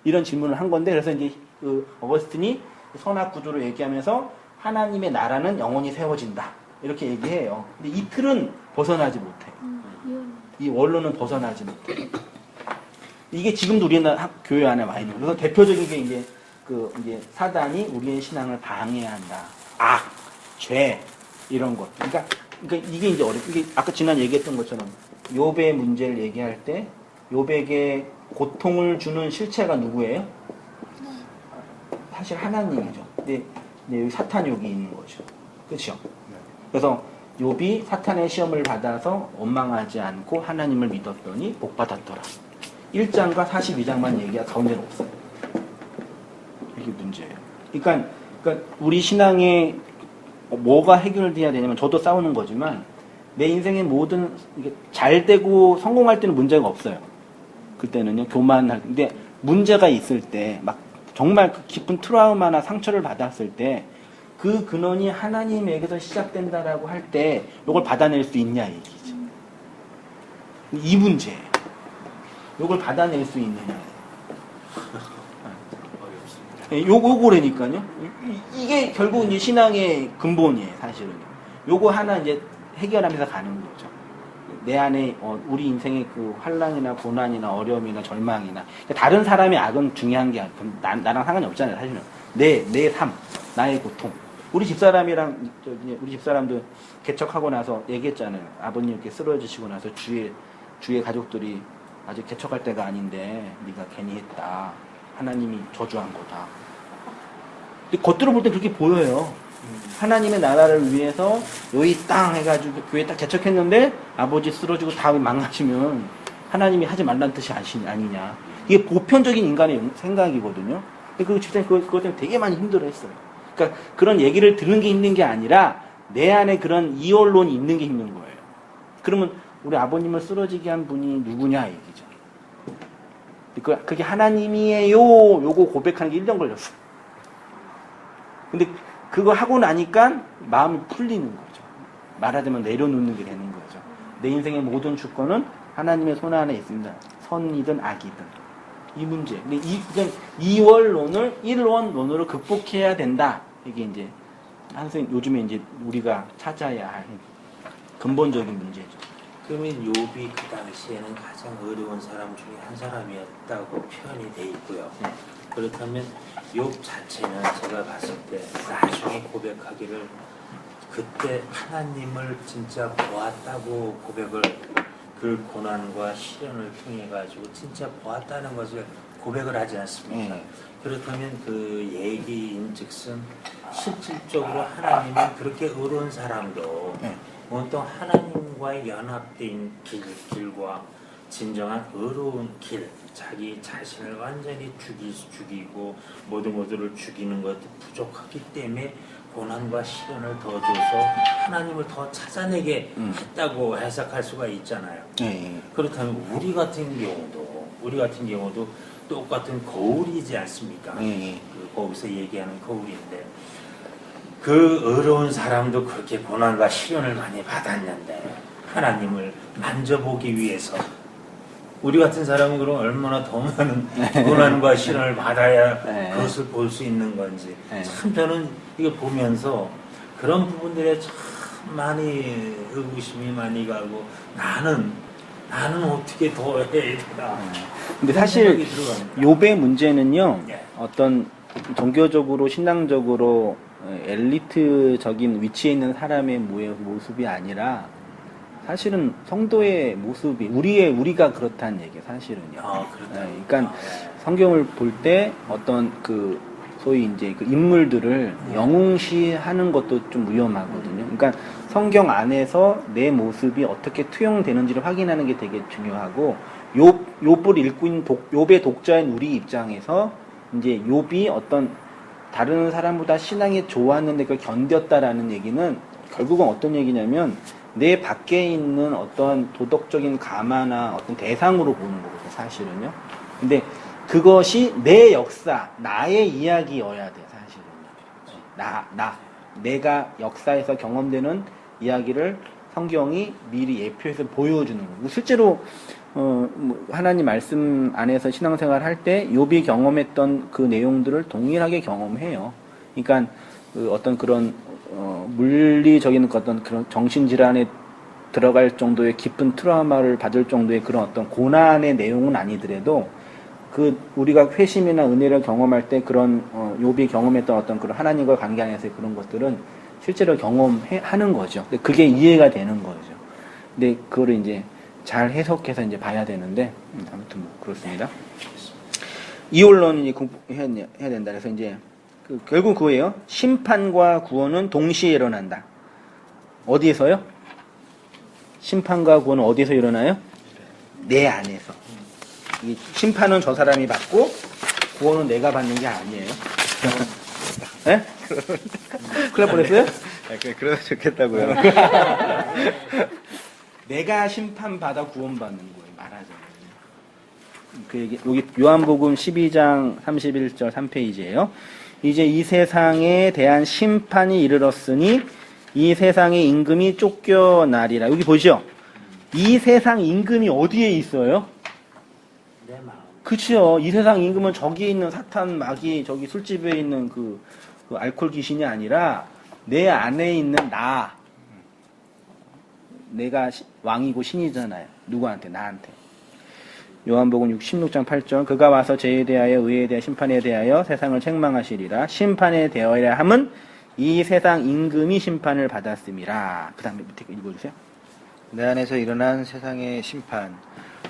[SPEAKER 1] 이런 질문을 한 건데, 그래서 이제 어거스틴이 선악 구조를 얘기하면서 하나님의 나라는 영원히 세워진다. 이렇게 얘기해요. 근데 이 틀은 벗어나지 못해요. 이 원론은 벗어나지 못해요. 이게 지금도 우리나라 교회 안에 많이 있는 거예요. 그래서 대표적인 게 이제 사단이 우리의 신앙을 방해한다. 악, 죄, 이런 것. 그러니까 이게 이제 이게 아까 지난 얘기했던 것처럼 욥의 문제를 얘기할 때 욥에게 고통을 주는 실체가 누구예요? 사실 하나님이죠. 근데 여기 사탄이 여기 있는 거죠. 그렇죠? 그래서 욥이 사탄의 시험을 받아서 원망하지 않고 하나님을 믿었더니 복받았더라. 1장과 42장만 얘기가 가운데는 없어요. 이게 문제예요. 그러니까 우리 신앙에 뭐가 해결돼야 되냐면, 저도 싸우는 거지만 내 인생의 모든 잘 되고 성공할 때는 문제가 없어요. 그때는요, 교만할 때. 근데 문제가 있을 때, 막 정말 그 깊은 트라우마나 상처를 받았을 때, 그 근원이 하나님에게서 시작된다라고 할 때 이걸 받아낼 수 있냐 얘기죠. 이 문제예요. 이걸 받아낼 수 있느냐. 요거라니까요. 이게 결국 이제 신앙의 근본이에요, 사실은요. 요거 하나 이제 해결하면서 가는 거죠. 내 안에 우리 인생의 그 환난이나 고난이나 어려움이나 절망이나, 다른 사람의 악은 중요한 게 아니고 나랑 상관이 없잖아요, 사실은. 내 삶, 나의 고통. 우리 집사람이랑 우리 집사람도 개척하고 나서 얘기했잖아요. 아버님 이렇게 쓰러지시고 나서 주위의 가족들이 아직 개척할 때가 아닌데 네가 괜히 했다. 하나님이 저주한 거다. 근데 겉으로 볼 때 그렇게 보여요. 하나님의 나라를 위해서 여기 땅 해가지고 교회 딱 개척했는데 아버지 쓰러지고 다 망가지면 하나님이 하지 말란 뜻이 아니냐. 이게 보편적인 인간의 생각이거든요. 근데 그 집사님 그것 때문에 되게 많이 힘들어했어요. 그러니까 그런 얘기를 들은 게 힘든 게 아니라 내 안에 그런 이원론이 있는 게 힘든 거예요. 그러면 우리 아버님을 쓰러지게 한 분이 누구냐 얘기죠. 그게 하나님이에요. 요거 고백하는 게 1년 걸렸어요. 근데 그거 하고 나니까 마음이 풀리는 거죠. 말하자면 내려놓는 게 되는 거죠. 내 인생의 모든 주권은 하나님의 손 안에 있습니다. 선이든 악이든. 이 문제. 근데 이원론을 일원론으로 극복해야 된다. 이게 이제 선생님 요즘에 이제 우리가 찾아야 할 근본적인 문제죠.
[SPEAKER 3] 그러면 욥이 그 당시에는 가장 어려운 사람 중에 한 사람이었다고 표현이 돼 있고요. 그렇다면 욥 자체는 제가 봤을 때 나중에 고백하기를 그때 하나님을 진짜 보았다고 고백을, 그 고난과 시련을 통해 가지고 진짜 보았다는 것을 고백을 하지 않습니까? 그렇다면 그 얘기인즉슨 실질적으로 하나님은 그렇게 어려운 사람도 온통 하나님과의 연합된 길과 진정한 어려운 길, 자기 자신을 완전히 죽이고 모든 것들을 죽이는 것도 부족하기 때문에 고난과 시련을 더 줘서 하나님을 더 찾아내게 했다고 해석할 수가 있잖아요. 그렇다면 우리 같은 경우도 똑같은 거울이지 않습니까? 거기서 얘기하는 거울인데, 그 어려운 사람도 그렇게 고난과 시련을 많이 받았는데 하나님을 만져보기 위해서 우리 같은 사람은 그럼 얼마나 더 많은 고난과 시련을 받아야 그것을 볼 수 있는 건지. 참 저는 이거 보면서 그런 부분들에 참 많이 의구심이 많이 가고 나는 어떻게 더 해야 되나.
[SPEAKER 1] 근데 사실 욥의 문제는요, 어떤 종교적으로 신앙적으로 엘리트적인 위치에 있는 사람의 모습이 아니라 사실은 성도의 모습이 우리가 그렇다는 얘기예요, 사실은요. 그러니까 성경을 볼 때 어떤 그 소위 이제 그 인물들을 영웅시하는 것도 좀 위험하거든요. 그러니까 성경 안에서 내 모습이 어떻게 투영되는지를 확인하는 게 되게 중요하고, 욥을 읽고 있는 욥의 독자인 우리 입장에서 이제 욥이 어떤 다른 사람보다 신앙이 좋았는데 그걸 견뎠다라는 얘기는 결국은 어떤 얘기냐면 내 밖에 있는 어떤 도덕적인 가마나 어떤 대상으로 보는 거거든요, 사실은요. 근데 그것이 내 역사, 나의 이야기여야 돼, 사실은요. 내가 역사에서 경험되는 이야기를 성경이 미리 예표해서 보여주는 거고, 실제로 하나님 말씀 안에서 신앙생활 할 때 욥이 경험했던 그 내용들을 동일하게 경험해요. 그러니까 그 어떤 그런 물리적인 어떤 그런 정신질환에 들어갈 정도의 깊은 트라우마를 받을 정도의 그런 어떤 고난의 내용은 아니더라도 그 우리가 회심이나 은혜를 경험할 때 그런 욥이 경험했던 어떤 그런 하나님과 관계 안에서의 그런 것들은 실제로 경험하는 거죠. 근데 그게 이해가 되는 거죠. 근데 그거를 이제 잘 해석해서 이제 봐야 되는데 아무튼 뭐 그렇습니다. 이혼론은 이제 공부해야 된다. 그래서 이제 결국 그거예요. 심판과 구원은 동시에 일어난다. 어디에서요? 심판과 구원은 어디에서 일어나요? 내 안에서. 이 심판은 저 사람이 받고 구원은 내가 받는 게 아니에요. 네? 큰일 날 뻔했어요?
[SPEAKER 8] 그래도 좋겠다고요.
[SPEAKER 1] 내가 심판받아 구원받는 거예요. 말하자면. 그 얘기, 여기 요한복음 12장 31절 3페이지예요. 이제 이 세상에 대한 심판이 이르렀으니 이 세상의 임금이 쫓겨나리라. 여기 보시죠. 이 세상 임금이 어디에 있어요?
[SPEAKER 3] 내 마음.
[SPEAKER 1] 그치요. 이 세상 임금은 저기 있는 사탄 마귀, 저기 술집에 있는 그 알코올 귀신이 아니라 내 안에 있는 나. 내가 왕이고 신이잖아요. 누구한테? 나한테. 요한복음 16장 8절 그가 와서 죄에 대하여 의에 대하여 심판에 대하여 세상을 책망하시리라. 심판에 대하여 함은 이 세상 임금이 심판을 받았음이라. 그 다음에 밑에 읽어주세요.
[SPEAKER 8] 내 안에서 일어난 세상의 심판.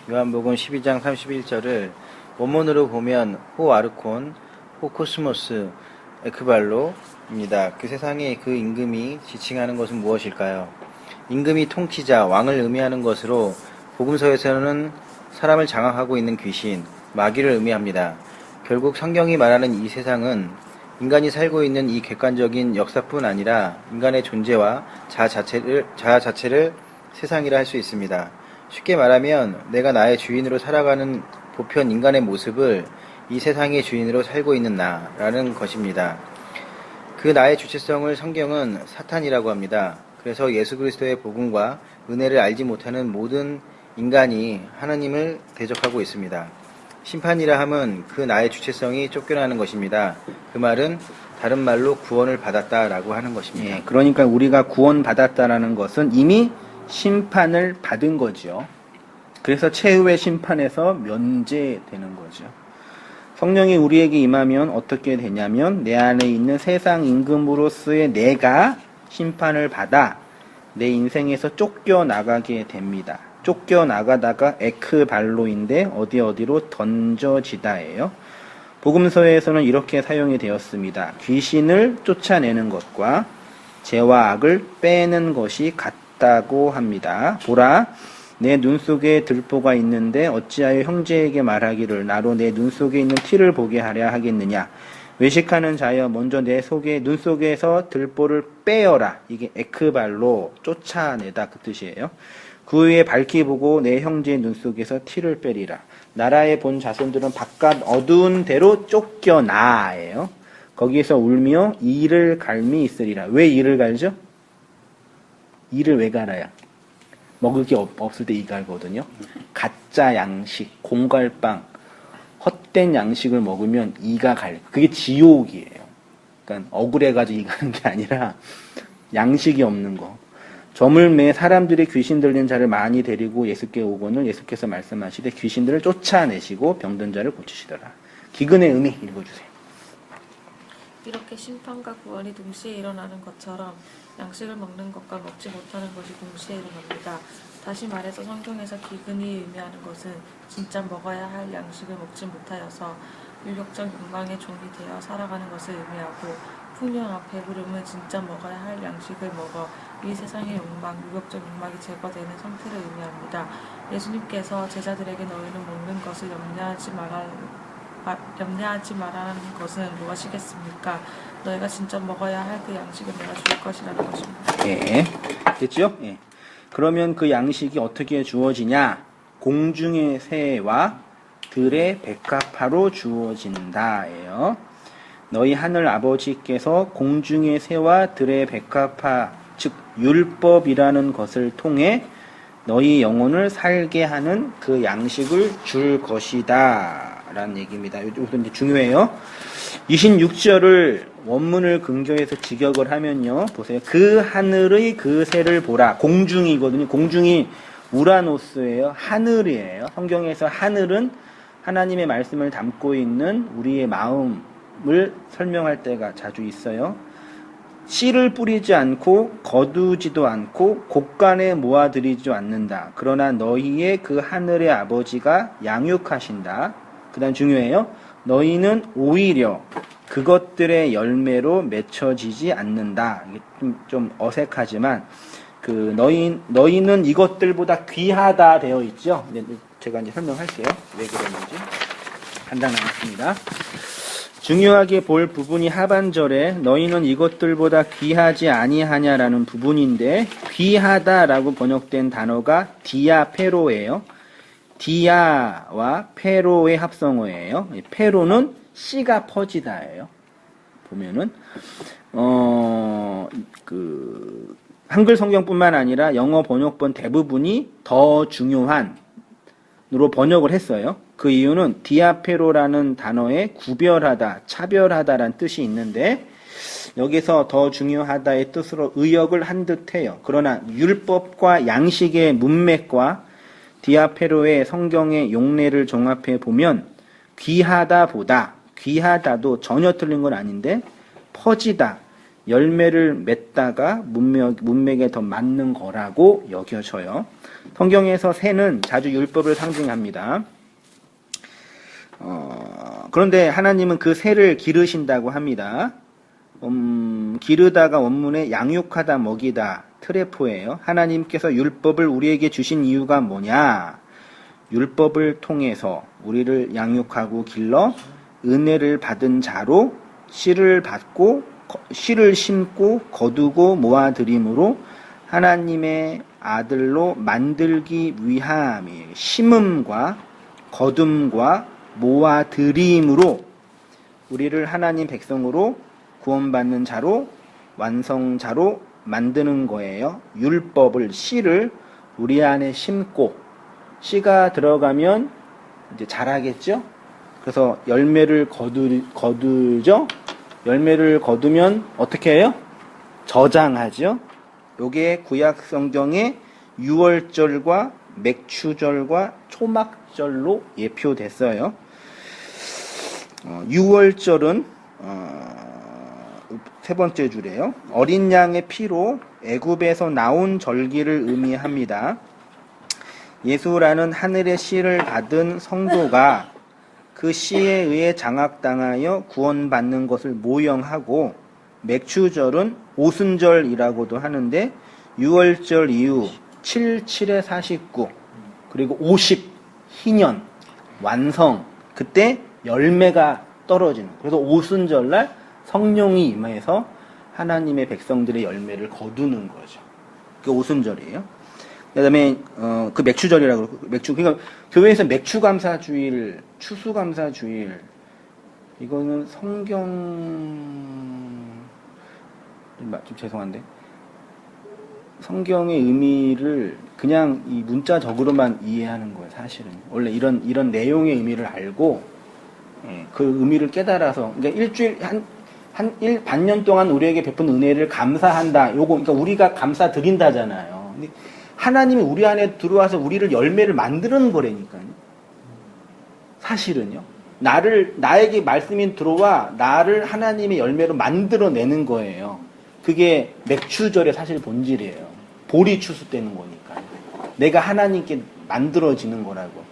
[SPEAKER 8] 요한복음 12장 31절을 원문으로 보면 호 아르콘, 호 코스모스, 에크발로입니다. 그 세상의 그 임금이 지칭하는 것은 무엇일까요? 임금이 통치자, 왕을 의미하는 것으로 복음서에서는 사람을 장악하고 있는 귀신, 마귀를 의미합니다. 결국 성경이 말하는 이 세상은 인간이 살고 있는 이 객관적인 역사뿐 아니라 인간의 존재와 자아 자체를 세상이라 할 수 있습니다. 쉽게 말하면 내가 나의 주인으로 살아가는 보편 인간의 모습을 이 세상의 주인으로 살고 있는 나라는 것입니다. 그 나의 주체성을 성경은 사탄이라고 합니다. 그래서 예수 그리스도의 복음과 은혜를 알지 못하는 모든 인간이 하나님을 대적하고 있습니다. 심판이라 함은 그 나의 주체성이 쫓겨나는 것입니다. 그 말은 다른 말로 구원을 받았다라고 하는 것입니다.
[SPEAKER 1] 예, 그러니까 우리가 구원받았다라는 것은 이미 심판을 받은 거죠. 그래서 최후의 심판에서 면제되는 거죠. 성령이 우리에게 임하면 어떻게 되냐면 내 안에 있는 세상 임금으로서의 내가 심판을 받아 내 인생에서 쫓겨나가게 됩니다. 쫓겨나가다가 에크발로인데 어디로 던져지다예요. 복음서에서는 이렇게 사용이 되었습니다. 귀신을 쫓아내는 것과 죄와 악을 빼는 것이 같다고 합니다. 보라, 내 눈 속에 들보가 있는데 어찌하여 형제에게 말하기를 나로 내 눈 속에 있는 티를 보게 하려 하겠느냐. 외식하는 자여 먼저 내 눈 속에서 들보를 빼어라. 이게 에크발로, 쫓아내다 그 뜻이에요. 그 후에 밝히 보고 내 형제의 눈 속에서 티를 빼리라. 나라에 본 자손들은 바깥 어두운 데로 쫓겨나예요. 거기에서 울며 이를 갈미 있으리라. 왜 이를 갈죠? 이를 왜 갈아요? 먹을 게 없을 때 이 갈거든요. 가짜 양식, 공갈빵, 헛된 양식을 먹으면 이가 갈. 그게 지옥이에요. 그러니까 억울해가지고 이 가는 게 아니라 양식이 없는 거. 점을 매 사람들이 귀신 들린 자를 많이 데리고 예수께 오거늘 예수께서 말씀하시되 귀신들을 쫓아내시고 병든 자를 고치시더라. 기근의 의미 읽어주세요.
[SPEAKER 2] 이렇게 심판과 구원이 동시에 일어나는 것처럼 양식을 먹는 것과 먹지 못하는 것이 동시에 일어납니다. 다시 말해서 성경에서 기근이 의미하는 것은 진짜 먹어야 할 양식을 먹지 못하여서 율법적 욕망의 종이 되어 살아가는 것을 의미하고 풍요와 배부름은 진짜 먹어야 할 양식을 먹어 이 세상의 욕망, 율법적 욕망이 제거되는 상태를 의미합니다. 예수님께서 제자들에게 너희는 먹는 것을 염려하지 말라는 것은 무엇이겠습니까? 너희가 진짜 먹어야 할 그 양식을 내가 줄 것이라는 것입니다.
[SPEAKER 1] 예, 됐죠? 예. 그러면 그 양식이 어떻게 주어지냐? 공중의 새와 들의 백합화로 주어진다예요. 너희 하늘 아버지께서 공중의 새와 들의 백합화, 즉 율법이라는 것을 통해 너희 영혼을 살게 하는 그 양식을 줄 것이다 라는 얘기입니다. 이것도 이제 중요해요. 26절을 원문을 근거해서 직역을 하면요, 보세요. 그 하늘의 그 새를 보라. 공중이거든요. 공중이 우라노스예요. 하늘이에요. 성경에서 하늘은 하나님의 말씀을 담고 있는 우리의 마음을 설명할 때가 자주 있어요. 씨를 뿌리지 않고 거두지도 않고 곡간에 모아들이지도 않는다. 그러나 너희의 그 하늘의 아버지가 양육하신다. 그 다음 중요해요. 너희는 오히려 그것들의 열매로 맺혀지지 않는다. 이게 좀 어색하지만 그 너희는 이것들보다 귀하다 되어 있죠. 제가 이제 설명할게요. 왜 그랬는지. 간단 하겠습니다. 중요하게 볼 부분이 하반절에 너희는 이것들보다 귀하지 아니하냐라는 부분인데 귀하다라고 번역된 단어가 디아페로예요. 디아와 페로의 합성어예요. 페로는 씨가 퍼지다예요. 보면은 그 한글 성경뿐만 아니라 영어 번역본 대부분이 더 중요한으로 번역을 했어요. 그 이유는 디아페로라는 단어에 구별하다, 차별하다라는 뜻이 있는데 여기서 더 중요하다의 뜻으로 의역을 한 듯해요. 그러나 율법과 양식의 문맥과 디아페로의 성경의 용례를 종합해 보면 귀하다보다 귀하다도 전혀 틀린 건 아닌데 퍼지다, 열매를 맺다가 문맥에 더 맞는 거라고 여겨져요. 성경에서 새는 자주 율법을 상징합니다. 그런데 하나님은 그 새를 기르신다고 합니다. 기르다가 원문에 양육하다, 먹이다, 트레포예요. 하나님께서 율법을 우리에게 주신 이유가 뭐냐? 율법을 통해서 우리를 양육하고 길러 은혜를 받은 자로 씨를 심고 거두고 모아들임으로 하나님의 아들로 만들기 위함이에요. 심음과 거둠과 모아들임으로 우리를 하나님 백성으로 구원받는 자로 완성자로 만드는 거예요. 율법을 씨를 우리 안에 심고 씨가 들어가면 이제 자라겠죠. 그래서 열매를 거두죠. 열매를 거두면 어떻게 해요? 저장하죠. 요게 구약 성경의 유월절과 맥추절과 초막절로 예표됐어요. 유월절은 세 번째 줄이에요. 어린 양의 피로 애굽에서 나온 절기를 의미합니다. 예수라는 하늘의 씨를 받은 성도가 그 씨에 의해 장악당하여 구원받는 것을 모형하고, 맥추절은 오순절이라고도 하는데 6월절 이후 7, 7에 49 그리고 50 희년 완성, 그때 열매가 떨어지는, 그래서 오순절날 성령이 임해서 하나님의 백성들의 열매를 거두는 거죠. 그게 오순절이에요. 그 다음에 그 맥추절이라고 그러고, 그러니까 교회에서 맥추감사주일, 추수감사주일, 이거는 성경, 좀 죄송한데 성경의 의미를 그냥 이 문자적으로만 이해하는 거예요. 사실은 원래 이런 내용의 의미를 알고 그 의미를 깨달아서, 그러니까 일주일 반년 동안 우리에게 베푼 은혜를 감사한다. 요거 그러니까 우리가 감사 드린다잖아요. 근데 하나님이 우리 안에 들어와서 우리를 열매를 만드는 거라니까요. 사실은요. 나에게 말씀이 들어와 나를 하나님의 열매로 만들어내는 거예요. 그게 맥추절의 사실 본질이에요. 보리 추수되는 거니까. 내가 하나님께 만들어지는 거라고.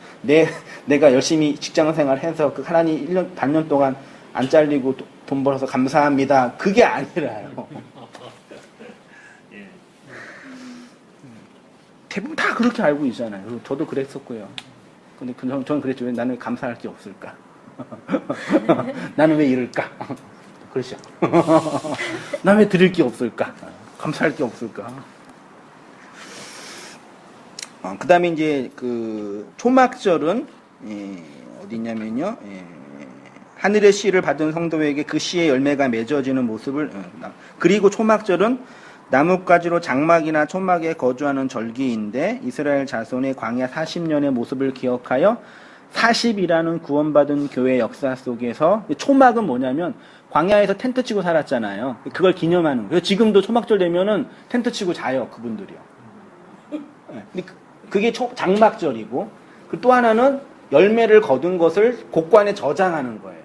[SPEAKER 1] 내가 열심히 직장생활 해서 그 하나님 1년, 반년 동안 안 잘리고 돈 벌어서 감사합니다. 그게 아니라요. 대부분 다 그렇게 알고 있잖아요. 저도 그랬었고요. 근데 저는 그랬죠. 왜 나는 감사할 게 없을까? 나는 왜 이럴까? 그렇죠. 나 왜 드릴 게 없을까? 감사할 게 없을까? 그 다음에 이제 그 초막절은 어디 있냐면요. 하늘의 씨를 받은 성도에게 그 씨의 열매가 맺어지는 모습을, 그리고 초막절은 나뭇가지로 장막이나 초막에 거주하는 절기인데 이스라엘 자손의 광야 40년의 모습을 기억하여 40이라는 구원받은 교회 역사 속에서, 초막은 뭐냐면 광야에서 텐트 치고 살았잖아요. 그걸 기념하는 거예요. 그래서 지금도 초막절 되면은 텐트 치고 자요, 그분들이요. 근데 그게 장막절이고, 또 하나는 열매를 거둔 것을 곡관에 저장하는 거예요.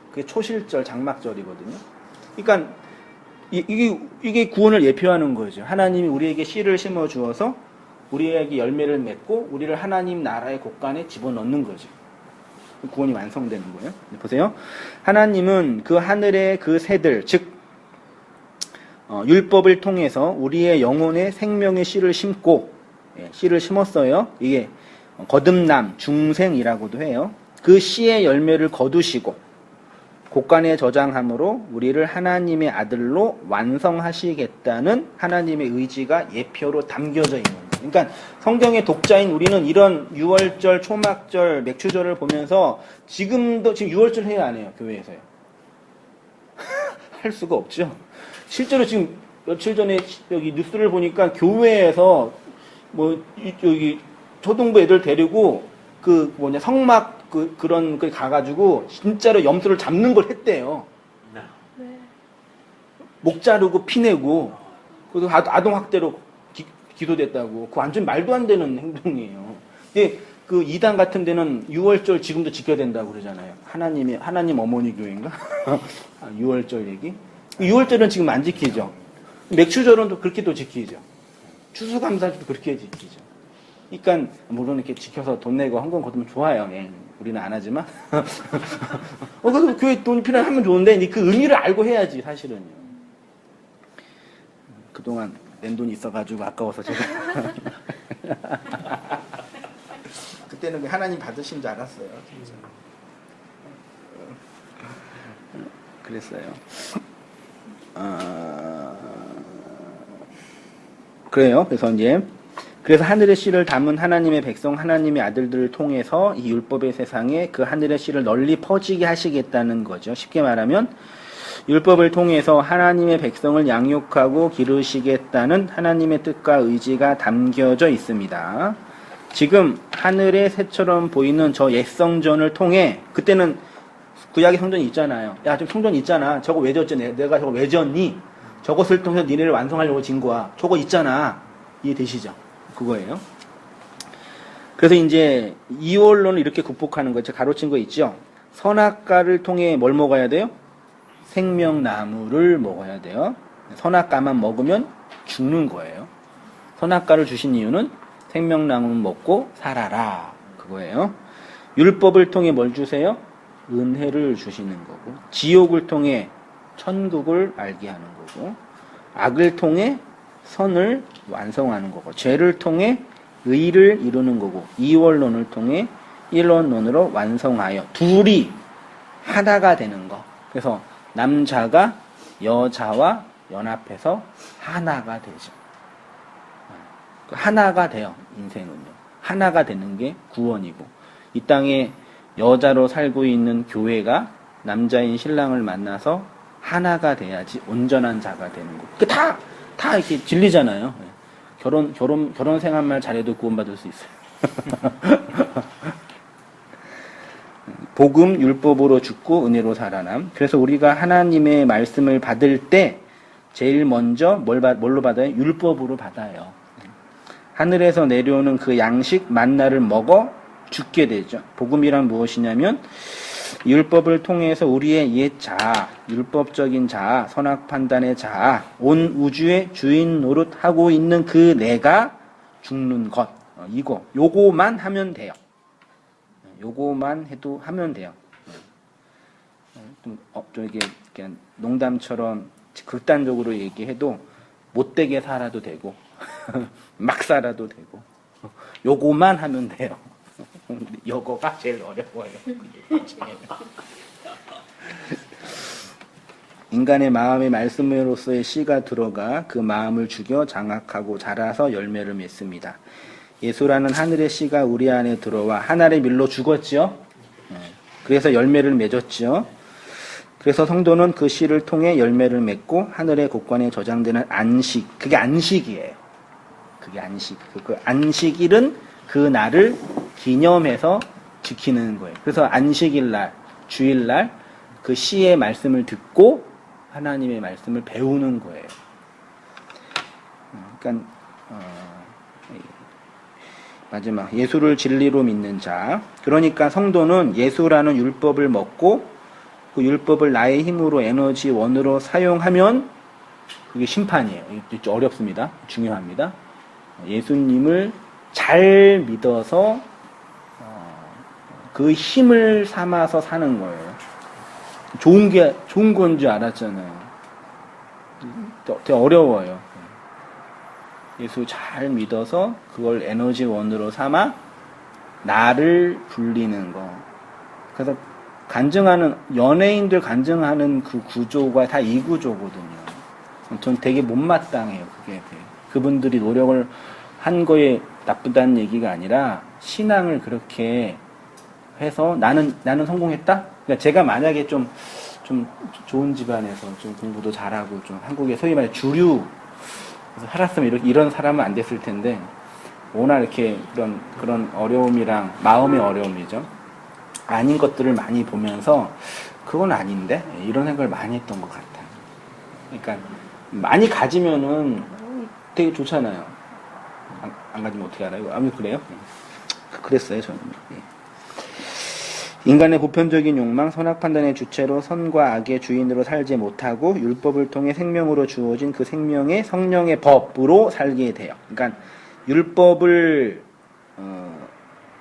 [SPEAKER 1] 그게 초실절, 장막절이거든요. 그러니까 이게 구원을 예표하는 거죠. 하나님이 우리에게 씨를 심어 주어서 우리에게 열매를 맺고 우리를 하나님 나라의 곳간에 집어넣는 거죠. 구원이 완성되는 거예요. 보세요. 하나님은 그 하늘의 그 새들, 즉 율법을 통해서 우리의 영혼에 생명의 씨를 심고, 씨를 심었어요. 이게 거듭남, 중생이라고도 해요. 그 씨의 열매를 거두시고 곳간에 저장함으로 우리를 하나님의 아들로 완성하시겠다는 하나님의 의지가 예표로 담겨져 있는 거예요. 그러니까 성경의 독자인 우리는 이런 유월절, 초막절, 맥추절을 보면서 지금 6월절 해야 안 해요, 교회에서요. 할 수가 없죠. 실제로 지금 며칠 전에 여기 뉴스를 보니까 교회에서 여기 초등부 애들 데리고 성막 그런 거 가가지고 진짜로 염소를 잡는 걸 했대요. 목 자르고 피내고 그래서 아동 학대로 기소됐다고. 그거 완전 말도 안 되는 행동이에요. 근데 그 이단 같은 데는 6월절 지금도 지켜야 된다고 그러잖아요. 하나님 어머니 교회인가? 6월절 얘기. 6월절은 지금 안 지키죠. 맥추절은 또 그렇게 또 지키죠. 추수감사절도 그렇게 지키죠. 그러니까 물론 이렇게 지켜서 돈 내고 헌금 거두면 좋아요. 우리는 안 하지만. 그래도 교회 돈이 필요하면 좋은데 그 의미를 알고 해야지 사실은요. 그동안 낸 돈이 있어가지고 아까워서 제가 그때는 하나님 받으신 줄 알았어요. 진짜. 그랬어요. 그래요. 그래서 하늘의 씨를 담은 하나님의 백성, 하나님의 아들들을 통해서 이 율법의 세상에 그 하늘의 씨를 널리 퍼지게 하시겠다는 거죠. 쉽게 말하면 율법을 통해서 하나님의 백성을 양육하고 기르시겠다는 하나님의 뜻과 의지가 담겨져 있습니다. 지금 하늘의 새처럼 보이는 저 옛 성전을 통해, 그때는 구약의 성전이 있잖아요. 야, 지금 성전 있잖아. 저거 왜 졌지? 내가 저거 왜 졌니? 저것을 통해서 니네를 완성하려고 진 거야. 저거 있잖아. 이해되시죠? 그거예요. 그래서 이제 이원론을 이렇게 극복하는 거죠. 가로친 거 있죠? 선악과를 통해 뭘 먹어야 돼요? 생명나무를 먹어야 돼요. 선악과만 먹으면 죽는 거예요. 선악과를 주신 이유는 생명나무는 먹고 살아라. 그거예요. 율법을 통해 뭘 주세요? 은혜를 주시는 거고, 지옥을 통해 천국을 알게 하는 거고, 악을 통해 선을 완성하는 거고, 죄를 통해 의를 이루는 거고, 이원론을 통해 일원론으로 완성하여 둘이 하나가 되는 거. 그래서 남자가 여자와 연합해서 하나가 되죠. 하나가 돼요. 인생은요. 하나가 되는 게 구원이고, 이 땅에 여자로 살고 있는 교회가 남자인 신랑을 만나서 하나가 돼야지 온전한 자가 되는 거. 다 이렇게 진리잖아요. 결혼 생활만 잘해도 구원받을 수 있어요. 복음 율법으로 죽고 은혜로 살아남. 그래서 우리가 하나님의 말씀을 받을 때 제일 먼저 뭘로 받아요? 율법으로 받아요. 하늘에서 내려오는 그 양식 만나를 먹어 죽게 되죠. 복음이란 무엇이냐면 율법을 통해서 우리의 옛 자아, 율법적인 자아, 선악 판단의 자아, 온 우주의 주인 노릇하고 있는 그 내가 죽는 것. 요거만 하면 돼요. 요거만 하면 돼요. 좀 이게 그냥 농담처럼 극단적으로 얘기해도 못되게 살아도 되고 막 살아도 되고 요거만 하면 돼요. 요거가 제일 어려워요. 인간의 마음의 말씀으로서의 씨가 들어가 그 마음을 죽여 장악하고 자라서 열매를 맺습니다. 예수라는 하늘의 씨가 우리 안에 들어와 하늘의 밀로 죽었지요. 그래서 열매를 맺었지요. 그래서 성도는 그 씨를 통해 열매를 맺고 하늘의 곳간에 저장되는 안식, 그게 안식이에요. 그게 안식. 그 안식일은 그 날을 기념해서 지키는 거예요. 그래서 안식일날, 주일날 그 씨의 말씀을 듣고 하나님의 말씀을 배우는 거예요. 그러니까 마지막 예수를 진리로 믿는 자. 그러니까 성도는 예수라는 율법을 먹고 그 율법을 나의 힘으로 에너지 원으로 사용하면 이게 심판이에요. 이게 좀 어렵습니다. 중요합니다. 예수님을 잘 믿어서 그 힘을 삼아서 사는 거예요. 좋은 건 줄 알았잖아요. 되게 어려워요. 예수 잘 믿어서 그걸 에너지원으로 삼아 나를 불리는 거. 그래서 간증하는 연예인들 간증하는 그 구조가 다 이 구조거든요. 전 되게 못마땅해요. 그게 그분들이 노력을 한 거에 나쁘다는 얘기가 아니라 신앙을 그렇게 해서 나는 성공했다. 그러니까 제가 만약에 좀 좋은 집안에서 좀 공부도 잘하고 좀 한국의 소위 말해 주류 살았으면 이런 사람은 안 됐을 텐데 워낙 이렇게 그런 어려움이랑 마음의 어려움이죠. 아닌 것들을 많이 보면서 그건 아닌데 이런 생각을 많이 했던 것 같아요. 그러니까 많이 가지면은 되게 좋잖아요. 안 가지면 어떻게 알아요? 아무 그래요? 그랬어요 저는. 인간의 보편적인 욕망, 선악 판단의 주체로 선과 악의 주인으로 살지 못하고 율법을 통해 생명으로 주어진 그 생명의 성령의 법으로 살게 돼요. 그러니까 율법을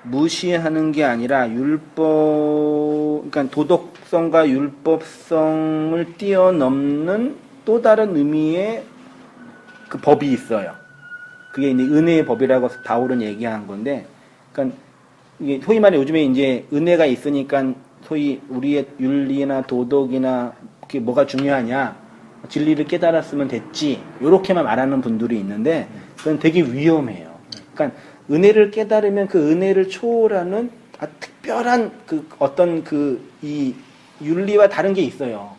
[SPEAKER 1] 무시하는 게 아니라 그러니까 도덕성과 율법성을 뛰어넘는 또 다른 의미의 그 법이 있어요. 그게 이제 은혜의 법이라고 바울은 얘기한 건데, 그러니까 이게 소위 말해 요즘에 이제 은혜가 있으니까 소위 우리의 윤리나 도덕이나 그게 뭐가 중요하냐, 진리를 깨달았으면 됐지, 요렇게만 말하는 분들이 있는데 그건 되게 위험해요. 그러니까 은혜를 깨달으면 그 은혜를 초월하는 특별한 그 어떤 이 윤리와 다른 게 있어요.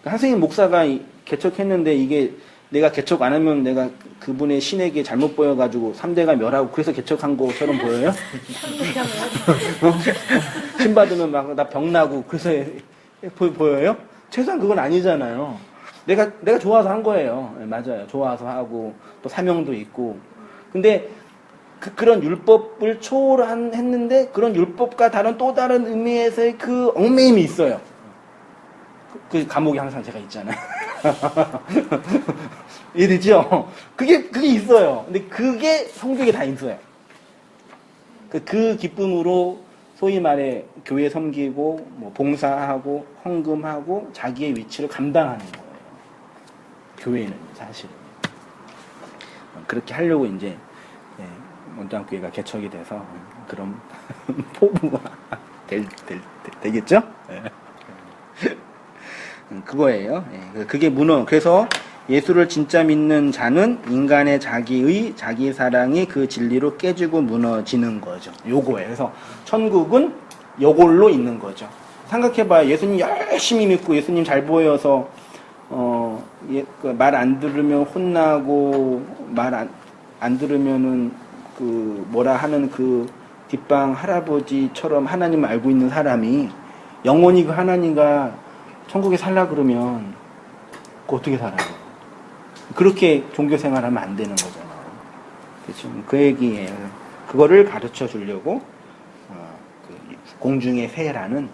[SPEAKER 1] 그러니까 한승인 목사가 개척했는데 이게 내가 개척 안 하면 내가 그분의 신에게 잘못 보여가지고 3대가 멸하고 그래서 개척한 것처럼 보여요? 신 받으면 막 나 병나고 그래서 보여요? 최소한 그건 아니잖아요. 내가 좋아서 한 거예요. 네, 맞아요. 좋아서 하고 또 사명도 있고. 근데 그런 율법을 초월했는데 그런 율법과 다른 또 다른 의미에서의 그 얽매임이 있어요. 그 감옥에 항상 제가 있잖아요. 이해되죠? 그게 있어요. 근데 그게 성경에 다 있어요. 그 기쁨으로 소위 말해 교회 섬기고 뭐 봉사하고 헌금하고 자기의 위치를 감당하는 거예요. 교회는 사실 그렇게 하려고 이제 원장교회가 개척이 돼서 그런 포부가 되겠죠? 그거예요. 그게 그래서 예수를 진짜 믿는 자는 인간의 자기 사랑이 그 진리로 깨지고 무너지는 거죠. 요거예요. 그래서 천국은 요걸로 있는 거죠. 생각해봐요. 예수님 열심히 믿고 예수님 잘 보여서 말 안 들으면 혼나고 말 안 들으면은 그 뭐라 하는 그 뒷방 할아버지처럼 하나님을 알고 있는 사람이 영원히 그 하나님과 천국에 살라 그러면 그 어떻게 살아요? 그렇게 종교 생활하면 안 되는 거잖아요. 그렇죠? 그 얘기예요. 그거를 가르쳐 주려고 그 공중의 새라는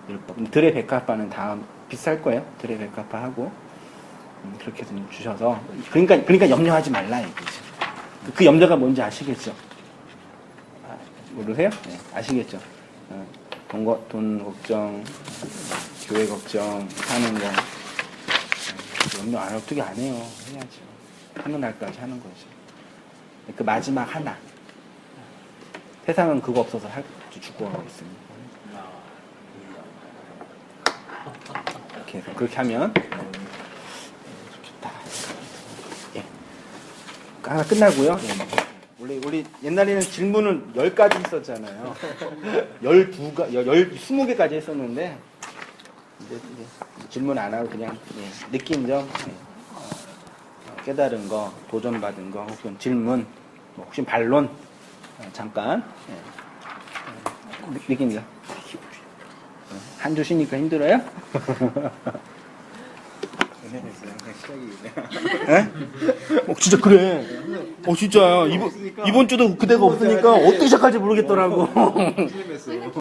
[SPEAKER 1] 율법. 들의 백합화는 다음 비쌀 거예요. 들의 백합화하고 그렇게 해서 주셔서 그러니까 염려하지 말라 이거죠. 그 염려가 뭔지 아시겠죠? 모르세요? 네, 아시겠죠? 돈 걱정, 교회 걱정, 사는 거 염려 어떻게 안 해요? 해야죠. 하는 날까지 하는 거죠. 그 마지막 하나. 세상은 그거 없어서 죽어가고 있습니다. 이렇게 해서 그렇게 하면 좋겠다. 예. 하나 끝나고요. 예. 원래 옛날에는 질문은 10가지 있었잖아요. 20개까지 했었는데 이제 질문 안 하고 그냥 느낀 점, 깨달은 거, 도전받은 거, 혹은 질문, 혹시 반론 잠깐 느낀 점. 한 주 쉬니까 힘들어요? 진짜 그래. 진짜야. 이번 주도 그대가 없으니까 어떻게 시작할지 모르겠더라고.